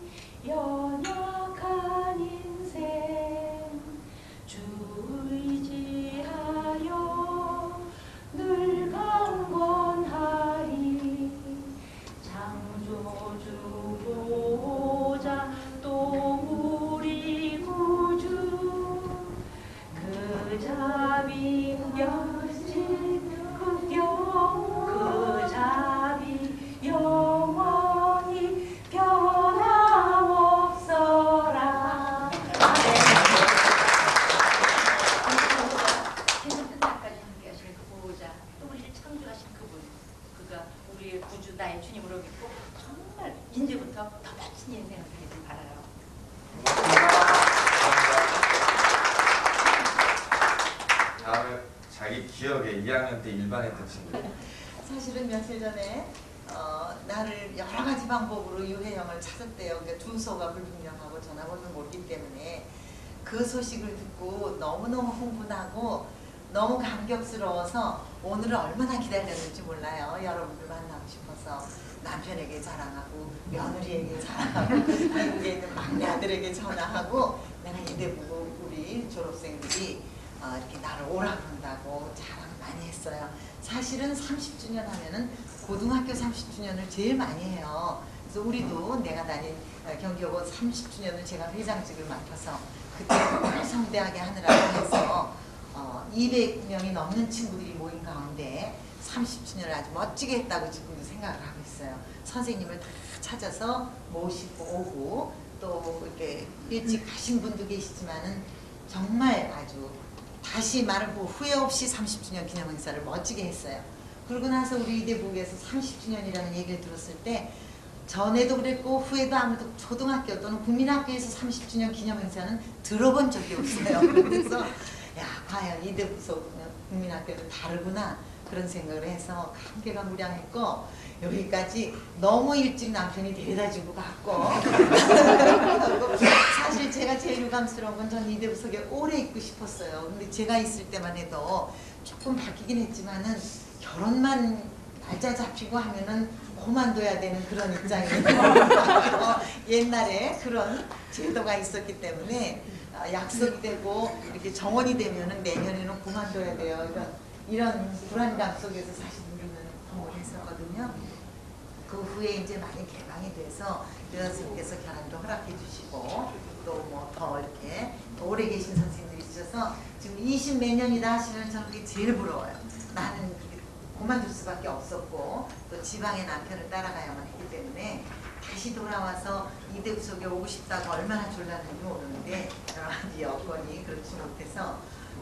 연약한 인생 주 의지하여 늘 강건하리 창조주 보호자 또 우리 구주 그 자비 그 자비 영원히 변함없어라. 세상 끝날까지 함께 하시는 그 보호자 또 우리를 창조하신 그분 그가 우리의 구주 나의 주님으로 믿고 정말 이제부터 더 멋진 인생을 살길 바라요. 다음에 자기 기억에 2학년 때 일반했던 친구. 사실은 며칠 전에 나를 여러 가지 방법으로 유해형을 찾았대요. 그러니까 주소가 불분명하고 전화번호를 모르기 때문에 그 소식을 듣고 너무너무 흥분하고 너무 감격스러워서 오늘은 얼마나 기다렸는지 몰라요. 여러분들 만나고 싶어서 남편에게 자랑하고 며느리에게 자랑하고 미국에 있는 막내 아들에게 전화하고 내가 이대 보고 우리 졸업생들이 이렇게 나를 오라 그런다고 자랑 많이 했어요. 사실은 30주년 하면은 고등학교 30주년을 제일 많이 해요. 그래서 우리도 내가 다닌 경기여고 30주년을 제가 회장직을 맡아서 그때 성대하게 하느라고 해서 200명이 넘는 친구들이 모인 가운데 30주년을 아주 멋지게 했다고 지금도 생각을 하고 있어요. 선생님을 다 찾아서 모시고 오고 또 이렇게 일찍 가신 분도 계시지만은 정말 아주 다시 말을 후회 없이 30주년 기념 행사를 멋지게 했어요. 그러고 나서 우리 이대부에서 30주년이라는 얘기를 들었을 때 전에도 그랬고 후에도 아무도 초등학교 또는 국민학교에서 30주년 기념 행사는 들어본 적이 없어요. 그래서 야 과연 이대부서 국민학교는 다르구나 그런 생각을 해서 감개가 무량했고 여기까지 너무 일찍 남편이 데려다주고 갔고 사실 제가 제일 유감스러운 건 전 이대부석에 오래 있고 싶었어요. 근데 제가 있을 때만 해도 조금 바뀌긴 했지만은 결혼만 날짜 잡히고 하면은 그만둬야 되는 그런 입장이에요. 옛날에 그런 제도가 있었기 때문에 약속이 되고 이렇게 정원이 되면은 내년에는 그만둬야 돼요. 이런 불안감 속에서 사실 우리는 공부를 했었거든요. 그 후에 이제 많이 개방이 돼서 교장선생님께서 결혼도 허락해 주시고 또 뭐 더 이렇게 오래 계신 선생님들이 있어서 지금 20 몇 년이다 하시면 저는 그게 제일 부러워요. 나는 그만둘 수밖에 없었고 또 지방의 남편을 따라가야만 했기 때문에 다시 돌아와서 이대 구석에 오고 싶다고 얼마나 졸랐는지 모르는데 여러 가지 여건이 그렇지 못해서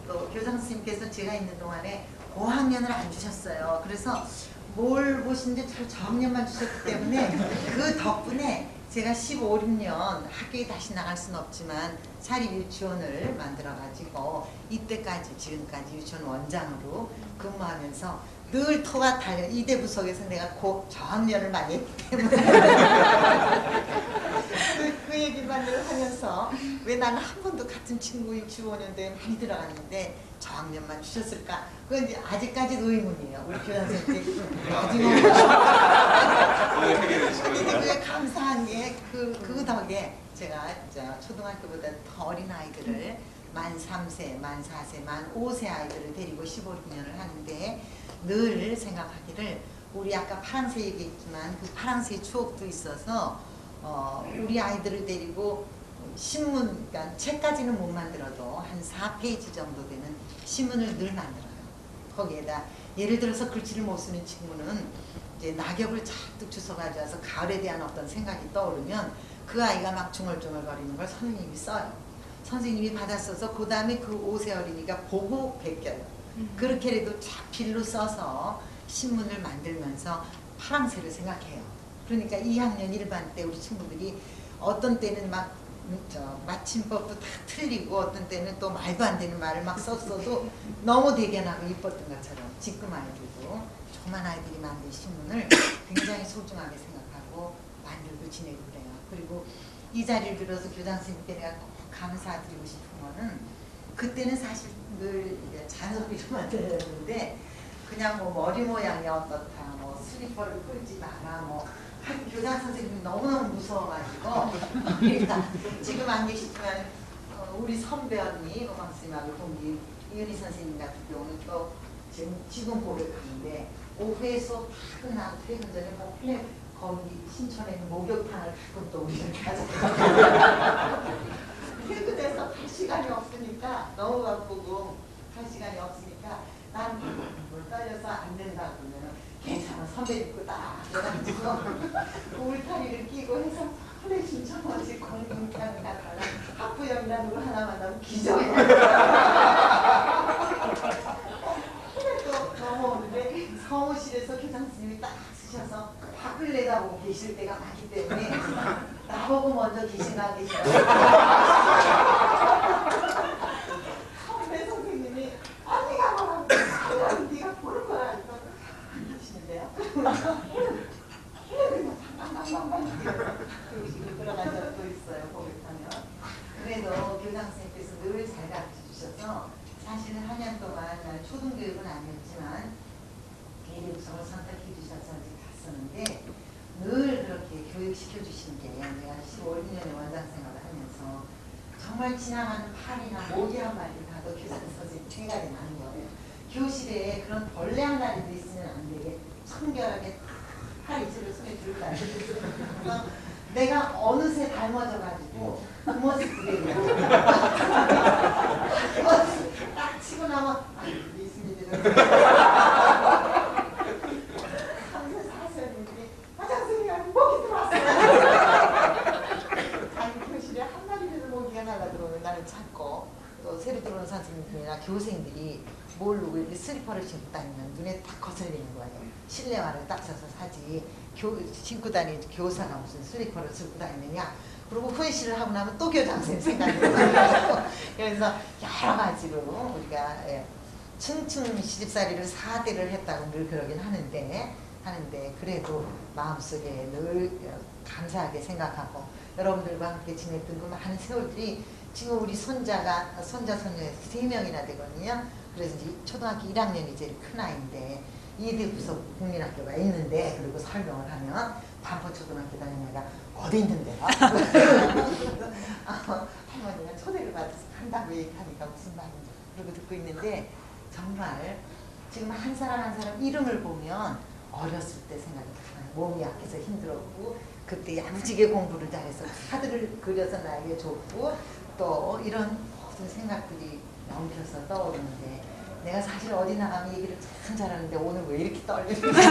또 교장 선생님께서 제가 있는 동안에 고학년을 안 주셨어요. 그래서 뭘 보시는지 저 저학년만 주셨기 때문에 그 덕분에 제가 15, 16년 학교에 다시 나갈 수는 없지만 사립 유치원을 만들어가지고 이때까지 지금까지 유치원 원장으로 근무하면서 늘 터가 달려 이대 부속에서 내가 저학년을 많이 했기 때문에 그 얘기만 늘 하면서 왜 나는 한 번도 같은 친구 유치원인데 많이 들어갔는데 저학년만 주셨을까? 그건 이제 아직까지도 의문이에요. 우리 교장 선생님 나중에 근데 그게 감사한 게 그 덕에 제가 초등학교보다 더 어린 아이들을 만 3세, 만 4세, 만 5세 아이들을 데리고 15, 16년을 하는데 늘 생각하기를 우리 아까 파랑새 얘기했지만 그 파랑새의 추억도 있어서 우리 아이들을 데리고 신문, 그러니까 책까지는 못 만들어도 한 4페이지 정도 되는 신문을 늘 만들어요. 거기에다 예를 들어서 글씨를 못 쓰는 친구는 이제 낙엽을 잔뜩 주워 가져와서 가을에 대한 어떤 생각이 떠오르면 그 아이가 막 중얼중얼거리는 걸 선생님이 써요. 선생님이 받았어서 그 다음에 그 5세 어린이가 보고 베껴요. 그렇게라도 자필로 써서 신문을 만들면서 파랑새를 생각해요. 그러니까 2학년 1반 때 우리 친구들이 어떤 때는 막 마침법도 다 틀리고 어떤 때는 또 말도 안 되는 말을 막 썼어도 너무 대견하고 이뻤던 것처럼 지금 아이들도 조그만 아이들이 만든 신문을 굉장히 소중하게 생각하고 만들고 지내고 그래요. 그리고 이 자리를 빌어서 교장 선생님께 내가 꼭 감사드리고 싶은 거는 그때는 사실 늘 잔소리로 만들었는데 그냥 뭐 머리 모양이 어떻다, 뭐 슬리퍼를 끌지 마라, 뭐 교장 선생님이 너무너무 무서워가지고 그러니까 지금 안 계시지만 우리 선배 언니 음악 선생님하고 동기 이은희 선생님 같은 경우는 또 지금 보러 가는데 오후에 수업 다 끝나고 퇴근 전에 뭐 플랫 거기 신촌에 있는 목욕탕을 가끔 또 우리를 가져가요. 퇴근해서 갈 시간이 없으니까 너무 바쁘고 갈 시간이 없으니까 난 뭘 떨려서 안 된다 그러면 괜찮아 선배님 거다 그래가지고 울타리를 끼고 해서 플랫 신청하지 공룡탕이나 달라 학부형이라는 걸 하나 만나면 기적이야. 또 넘어오는데 사무실에서 교장 선생님이 딱 쓰셔서 밖을 내다보고 계실 때가 많기 때문에 나보고 먼저 계시나 계시나 선배 선생님이 언니가 뭐라고 네가 보는 거라 하니까 안 계시는데요? 그러시고 들어간 적도 있어요. 목욕하면. 그래도 교장 선생님께서 늘 잘 가르쳐 주셔서 사실은 한 년 동안 초등교육은 아니었지만 예비구성을 선택해 주셔서 갔었는데 늘 그렇게 교육시켜 주신 게 내가 15, 16년의 원장 생활을 하면서 정말 지나가는 팔이나 모기 한 마리 가도 교장 선생님 생각이 나는 거예요. 교실에 그런 벌레 한 마리도 있으면 안 되게 청결하게 팔 이틀을 손에 들고 다니고 내가 어느새 닮아져가지고 그 모습 그대로 딱 치고 나면 있습니다. 3세 4세였는데 화장실에 모기 들어왔어요. 아니 교실에 한 마리라도 모기가 날아들어오면 나는 참고 또 새로 들어오는 선생님들이나 교생들이 모르고 이렇게 슬리퍼를 신고 다니면 눈에 딱 거슬리는 거예요. 실내화를 딱 사서 사지 신고 다니는 교사가 무슨 슬리퍼를 신고 다니느냐. 그리고 후회실을 하고 나면 또 교장 선생님 생각이 나요. 그래서 여러 가지로 우리가 층층 시집살이를 4대를 했다고 늘 그러긴 하는데 그래도 마음속에 늘 감사하게 생각하고 여러분들과 함께 지냈던 그 많은 세월들이 지금 우리 손자 손녀 3명이나 되거든요. 그래서 이제 초등학교 1학년이 제일 큰 아이인데 이대부속 국민학교가 있는데 그리고 설명을 하면 반포초등학교 다니는 애가 어디 있는데요? 할머니가 초대를 받아서 한다고 얘기하니까 무슨 말인지 그러고 듣고 있는데 정말 지금 한 사람 한 사람 이름을 보면 어렸을 때 생각이 나요. 몸이 약해서 힘들었고 그때 야무지게 공부를 잘해서 카드를 그려서 나에게 줬고 또 이런 모든 생각들이 넘겨서 떠오르는데 내가 사실 어디 나가면 얘기를 참 잘하는데 오늘 왜 이렇게 떨리는지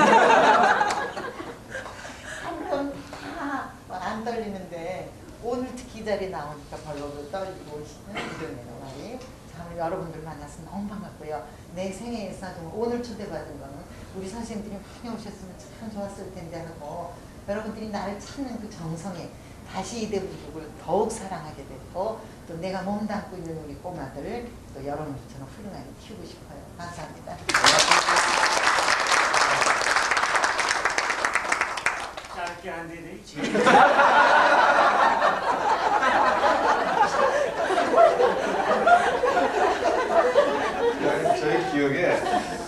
한번 다 안 떨리는데 오늘 특히 이 자리에 나오니까 별로 떨리고 이러네요. 말이 참 여러분들 만나서 너무 반갑고요. 내 생애에서 오늘 초대받은 거는 우리 선생님들이 많이 오셨으면 참 좋았을 텐데 하고 여러분들이 나를 찾는 그 정성에 다시 이대부족을 더욱 사랑하게 됐고 또 내가 몸담고 있는 우리 꼬마들을 또 여러분들처럼 훌륭하게 키우고 싶어요. 감사합니다. 짧게 안 되네. 저희 기억에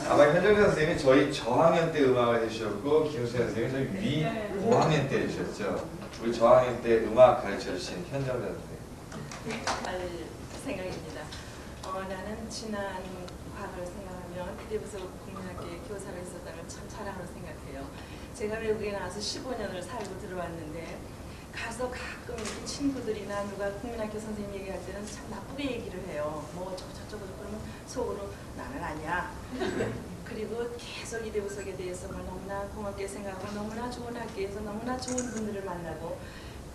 아마 현정선 선생님이 저희 저학년 때 음악을 해주셨고 김수현 선생님이 저희 위 5학년 때 해주셨죠. 우리 저학년 때 음악 가르쳐주신 현정선 선생님. 할 생각입니다. 나는 지난 과거를 생각하면 이대부속 국민학교에 교사가 있었다는 걸 참 자랑으로 생각해요. 제가 외국에 나와서 15년을 살고 들어왔는데 가서 가끔 이렇게 친구들이나 누가 국민학교 선생님 얘기할 때는 참 나쁘게 얘기를 해요. 뭐 저쩌고 그러면 속으로 나는 아니야. 그리고 계속 이대부속에 대해서 너무나 고맙게 생각하고 너무나 좋은 학교에서 너무나 좋은 분들을 만나고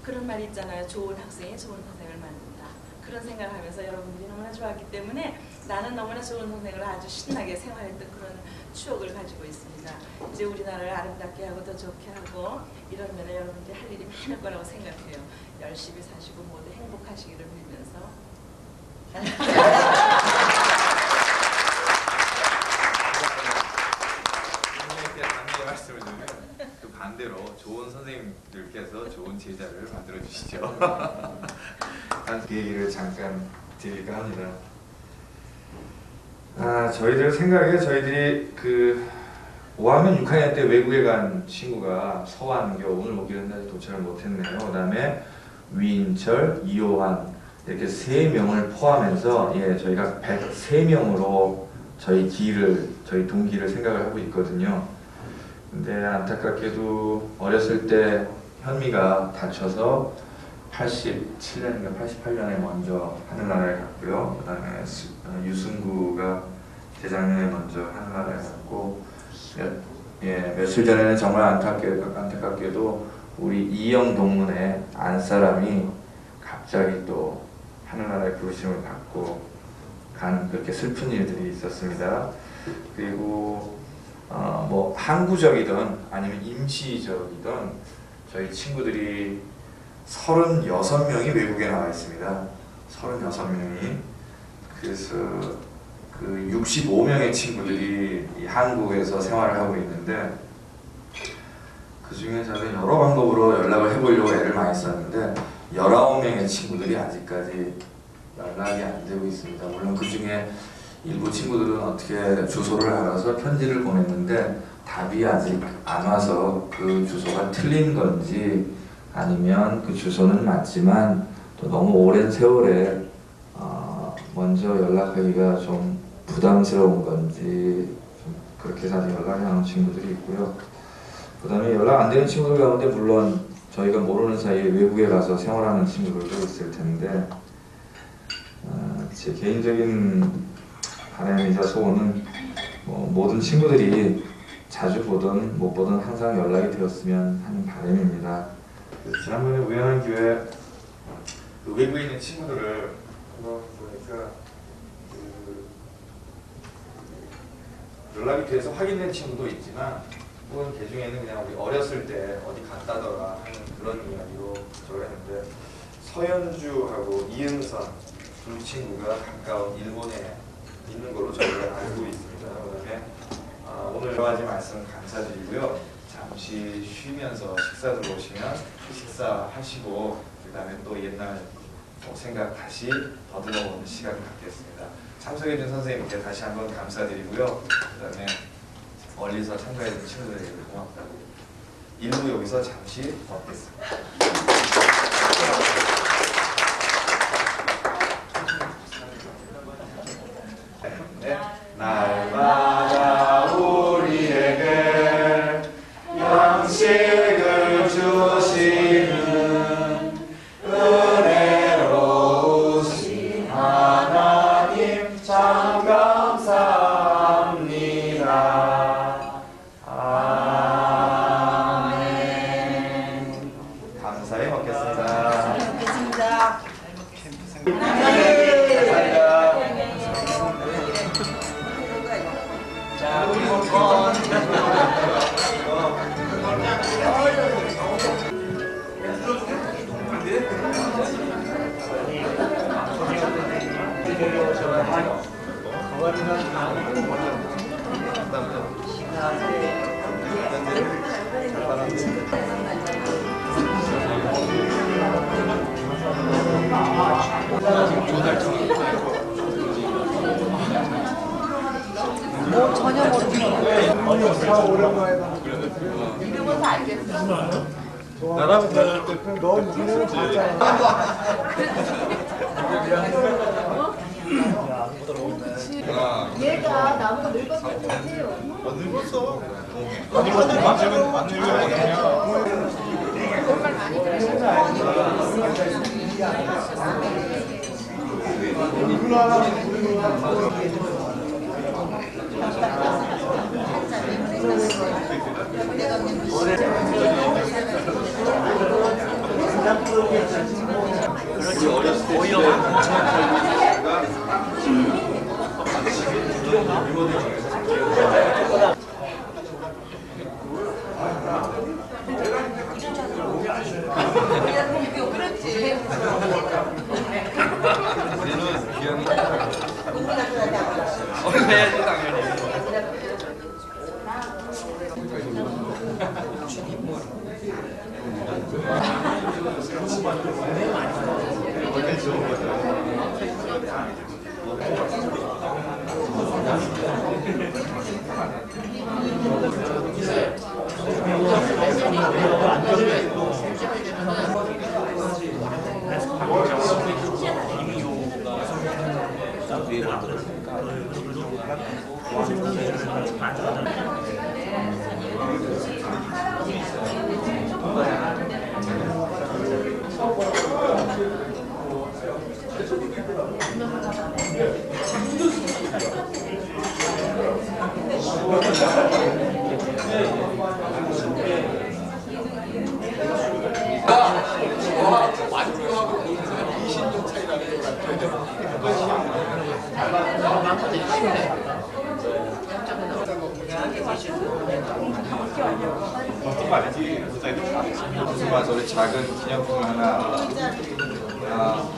그런 말이 있잖아요. 좋은 학생이 좋은 선생을 만든다. 그런 생각을 하면서 여러분들이 너무나 좋았기 때문에 나는 너무나 좋은 선생을 아주 신나게 생활했던 그런 추억을 가지고 있습니다. 이제 우리나라를 아름답게 하고 더 좋게 하고 이러면 여러분들이 할 일이 많을 거라고 생각해요. 열심히 사시고 모두 행복하시기를 빌면서 선생님께 말씀을 드리면 그 반대로 좋은 선생님들께서 좋은 제자를 만들어 주시죠. 그 얘기를 잠깐 드릴까 합니다. 저희들 생각에 저희들이 그 5학년 6학년 때 외국에 간 친구가 서완교 오늘 오기로 했는데 도착을 못했네요. 그 다음에 위인철, 이호환 이렇게 3명을 포함해서 저희가 103명으로 저희 동기를 생각을 하고 있거든요. 근데 안타깝게도 어렸을 때 현미가 다쳐서 87년인가 88년에 먼저 하늘나라에 갔고요. 그 다음에 유승구가 재작년에 먼저 하늘나라에 갔고 며칠 전에는 정말 안타깝게도 우리 이영 동문의 안사람이 갑자기 또 하늘나라의 부르심을 받고 간 그렇게 슬픈 일들이 있었습니다. 그리고 뭐 항구적이든 아니면 임시적이든 저희 친구들이 36명이 외국에 나와 있습니다. 36명이. 그래서 그 65명의 친구들이 이 한국에서 생활을 하고 있는데 그 중에 저는 여러 방법으로 연락을 해보려고 애를 많이 썼는데 19명의 친구들이 아직까지 연락이 안 되고 있습니다. 물론 그 중에 일부 친구들은 어떻게 주소를 알아서 편지를 보냈는데 답이 아직 안 와서 그 주소가 틀린 건지 아니면 그 주소는 맞지만 또 너무 오랜 세월에 먼저 연락하기가 좀 부담스러운 건지 좀 그렇게 해서 아직 연락이 안 온 친구들이 있고요. 그 다음에 연락 안 되는 친구들 가운데 물론 저희가 모르는 사이에 외국에 가서 생활하는 친구들도 있을 텐데 제 개인적인 바람이자 소원은 뭐 모든 친구들이 자주 보든 못 보든 항상 연락이 되었으면 하는 바람입니다. 지난번에 우연한 기회에 그 외국에 있는 친구들을 보니까 연락이 돼서 확인된 친구도 있지만 혹은 그 중에는 그냥 우리 어렸을 때 어디 갔다더라 하는 그런 이야기로 저랬는데 서현주하고 이응선 두 친구가 가까운 일본에 있는 걸로 저희가 알고 있습니다. 그다음에 오늘 여러 가지 말씀 감사드리고요. 잠시 쉬면서 식사 들어오시면 식사하시고 그 다음에 또 옛날 생각 다시 더듬어보는 시간을 갖겠습니다. 참석해준 선생님께 다시 한번 감사드리고요. 그 다음에 멀리서 참가해준 친구들에게 고맙다고. 1부 여기서 잠시 걷겠습니다. 네. 날마다 우리에게 양식을 주시는 은혜로우신 하나님 참 감사합니다. 아멘. 감사히 먹겠습니다. 먹겠습니다. 자, 우리 먹건. 뭐 전혀 모르겠어요. 이름은 다 알겠어. 나랑 너 이기는 얘가 나보다 늙었을 것 같아요. 늙었어. 안 늙었어. 정말 많이 들으셨어요. 그렇지 어렸을 때 해야지 당연히. 우리 작은 기념품 하나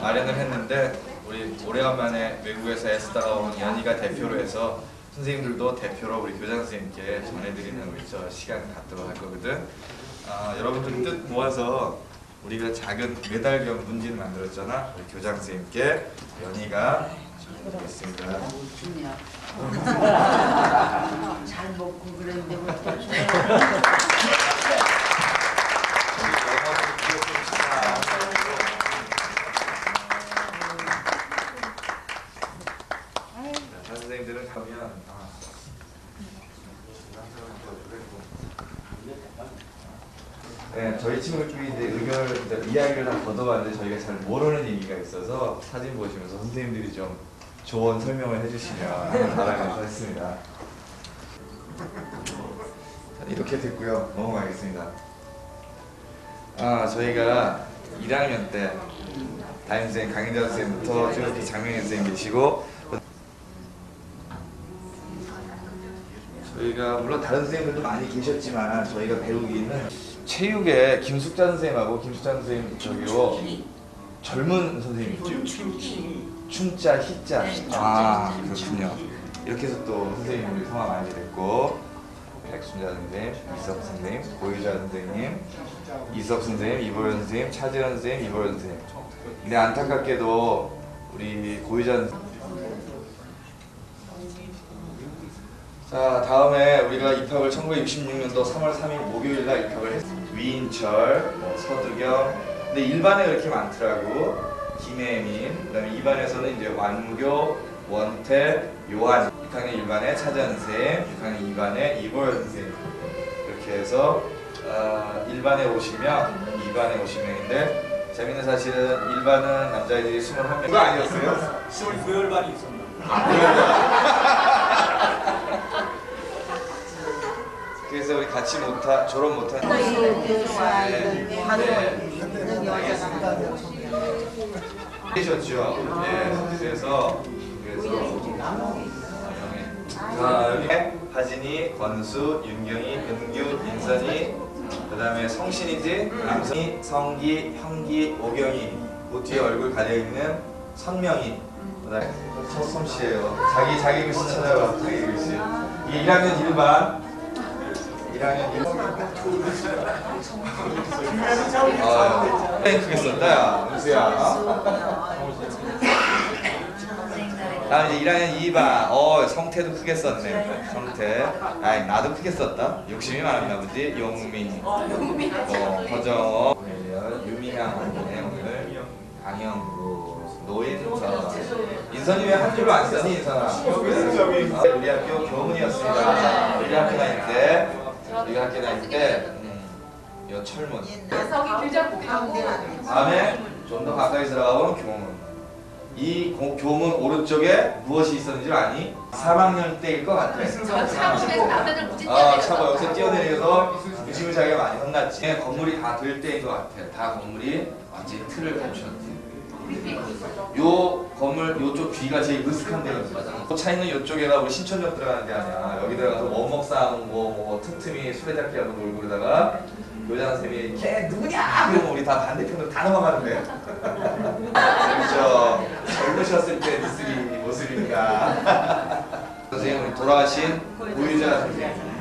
마련을 했는데 우리 오래간만에 외국에서 애쓰다가 온 연희가 대표로 해서 선생님들도 대표로 우리 교장 선생님께 전해드리는 우리 저 시간 갖도록 할 거거든. 여러분들 뜻 모아서 우리가 작은 메달 겸 문지를 만들었잖아. 우리 교장 선생님께 연희가 전해드리겠습니다. 잘 먹고 그랬는데 왜 또 줘? 선생님들은 가면 네, 저희 친구들끼리 이제 의견을 이야기를 다 걷어봤는데 저희가 잘 모르는 얘기가 있어서 사진 보시면서 선생님들이 좀 조언 설명을 해주시면 바라면서 했습니다. 이렇게 됐고요. 넘어가겠습니다. 저희가 1학년 때 담임선생님 강인자 선생님부터 쭉 장명현 선생님 계시고 저희가 물론 다른 선생님들도 많이 계셨지만 저희가 배우기는 체육에 김숙자 선생님하고 김숙자 선생님 저기요 젊은 선생님이죠. 춤자 희자. 그렇군요. 이렇게 해서 또 선생님 우리 성화 많이 됐고 백순자 선생님, 이석 선생님, 고유자 선생님, 이석 선생님, 이보현 선생님, 차재현 선생님, 이보현 선생님. 근데 안타깝게도 우리 고유자 선생님 자, 다음에 우리가 입학을 1966년도 3월 3일 목요일날 입학을 했어요. 위인철, 서두경. 근데 일반에 그렇게 많더라고. 김혜민. 그다음에 2반에서는 이제 완교, 원태, 요한. 6학년 1반에 차전 선생님, 6학년 2반에 이보열 선생님. 이렇게 해서 1반에 50명, 2반에 50명인데 재밌는 사실은 1반은 남자애들이 21명. 그거 아니었어요? 29열반이 있었나? 그래서 우리 같이 졸업 못한 계셨죠. 네. 그래서 자, 여기 하진이, 권수, 윤경이, 은규, 인선이, 그다음에 성신이지, 남성이, 성기, 형기, 오경이, 그 뒤에 얼굴 가려 있는 선명이. 그다음에 솜씨예요. 자기 글씨 찾아봐. 자기 글씨. 이게 1학년 1반. 1학년 1반. 크게 썼다, 야. 은수야. 다음 이제 1학년 2반. 성태도 크게 썼네. 성태. 아니, 나도 크게 썼다. 욕심이 많았나 보지. 용민. 허정호. 유미향. 내용을. 강영구. 노인서. 인선이 왜 한 줄로 안 썼니, 인선아? 우리 학교 교문이었습니다. 우리 학교 다닐 때, 요 철문. 다음에 좀 더 가까이 들어가보면 교문. 이 교문 오른쪽에 무엇이 있었는지 아니? 3학년 때일 것 같아. 차고 여기서 뛰어내려서 무시무시하게 많이 혼났지. 건물이 다 될 때인 것 같아. 다 건물이 완전히 틀을 갖추었지. 요 건물 요쪽 뒤가 제일 으슥한 데거든. 차 있는 요쪽에가 우리 신천역 들어가는 데 아니야. 여기 들어가서 원목상 뭐 틈틈이 수레잡기 하고 놀고 그러다가 교장 선생님이 걔 누구냐? 그러면 우리 다 반대편으로 다 넘어가는데. 그렇죠. 젊으셨을 때 모습입니다. 선생님 우리 돌아가신 고유자 선생님.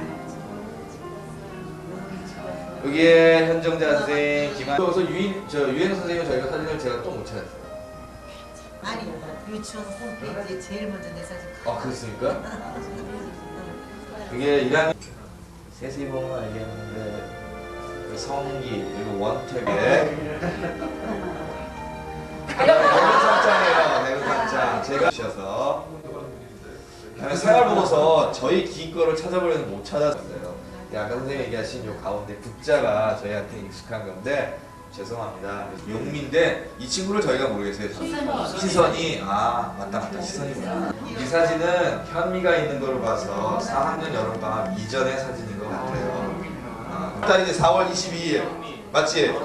여기에 현정자 선생님, 김한. 여기서 유행 선생님 저희가 사진을 제가 또 못 찾았어요. 아니, 유치원 홈페이지에 제일 먼저 내 사진. 그렇습니까? 그게 1학년 세세히 보면 알겠는데 성기 그리고 원택에 대구상장이에요. 제가 주셔서 생활보고서 저희 기기 거를 찾아보려는 못 찾았어요. 아까 선생님 얘기하신 요 가운데 국자가 저희한테 익숙한 건데 죄송합니다. 용미인데 이 친구를 저희가 모르겠어요. 시선이 맞다 시선이구나. 이 사진은 현미가 있는 걸로 봐서 4학년 여름방학 이전의 사진인 것 같아요. 일단 이제 4월 22일 맞지?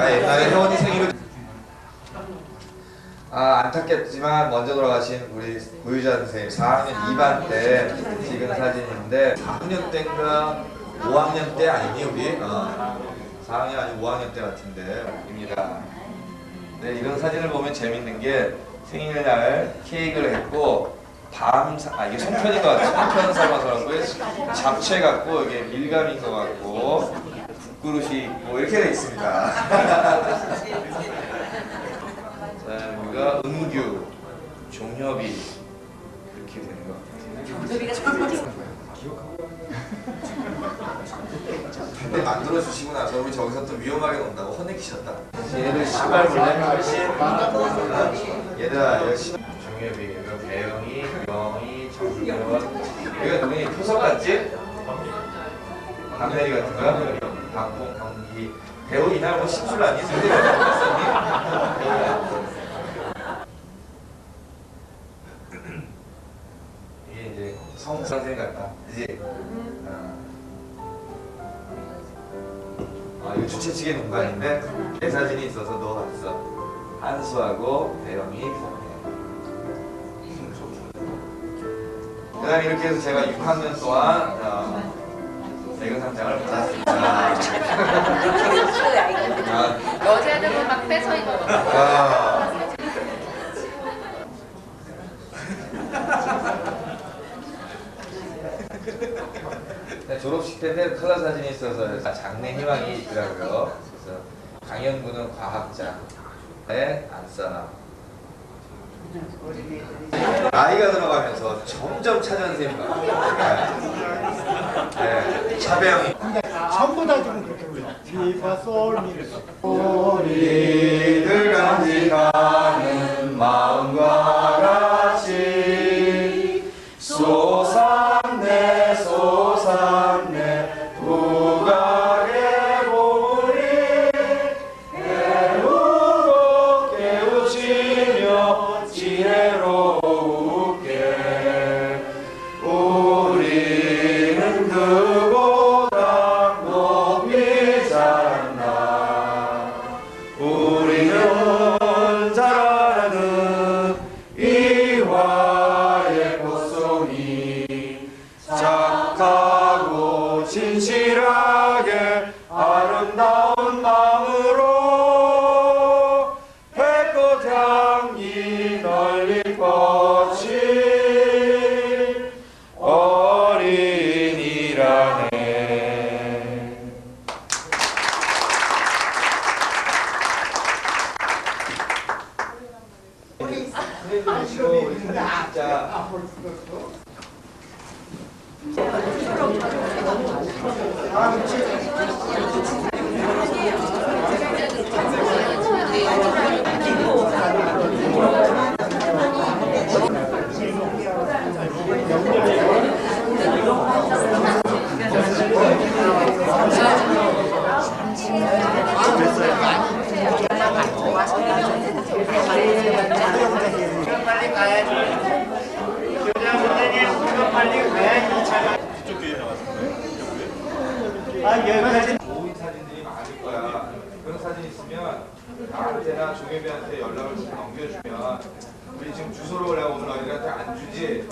옛날에 혜원이 생일을 안타깝지만 먼저 돌아가신 우리 고유자 선생님 4학년 2반 때 찍은 사진인데 4학년 때인가 5학년 때 아니니 우리? 4학년 아니고 5학년 때 같은데 입니다. 네, 이런 사진을 보면 재밌는 게 생일날 케이크를 했고 이게 송편인 것 같아요. 송편 삶아서 그렇고 잡채 같고 이게 밀감인 것 같고 국그릇이 있고 이렇게 되어 있습니다. 우리가 은규, 종협이 이렇게 되는 것 같아요. 근데 만들어 주시고 나서 우리 저기서 또 위험하게 논다고 혼내키셨다. 얘들 신발 볼래? 얘들아 열심히. 종협이, 배영이, 영이, 정규원. 여기가 누구니? 표석 같지? 강대리 같은 거야? 박봉, 경기. 배우 이날 뭐 신술 아니? 이게 이제 성선생 같다. 그지? 이거 주최 측의 농간인데 내 사진이 있어서 넣어봤어. 한수하고 배영이, 봉해. 그 다음에 이렇게 해서 제가 6학년 동안 대근상장을 받았습니다. 여자들은 막 뺏어 입어. 졸업식 때인데 컬러 사진이 있어서 장래 희망이 있더라고요. 그래서 강현구는 과학자, 안사람. 나이가 들어가면서 점점 차전 선생님 네, 차배영이 전부 다 지금 그렇게 불러. 미파솔미. 우리들 간직하는 마음과 같이 솟았네 솟았네 부각의 보물이 깨우고 깨우치며 지혜롭게 우리는 그보다 높이 자란다 우리는 자라는 이화의 꽃송이 착하고 진실하게 아름다운 마음으로 배꽃 향기 널리 뻗친 어린이라네. 빨리 가야지. 교장 선생님, 우리가 빨리 가야지. 차가. 여기까지. 좋은 사진들이 많을 거야. 그런 사진 있으면 나한테나 종혜비한테 연락을 좀 넘겨주면 우리 지금 주소를 내가 오늘 너희들한테 안 주지.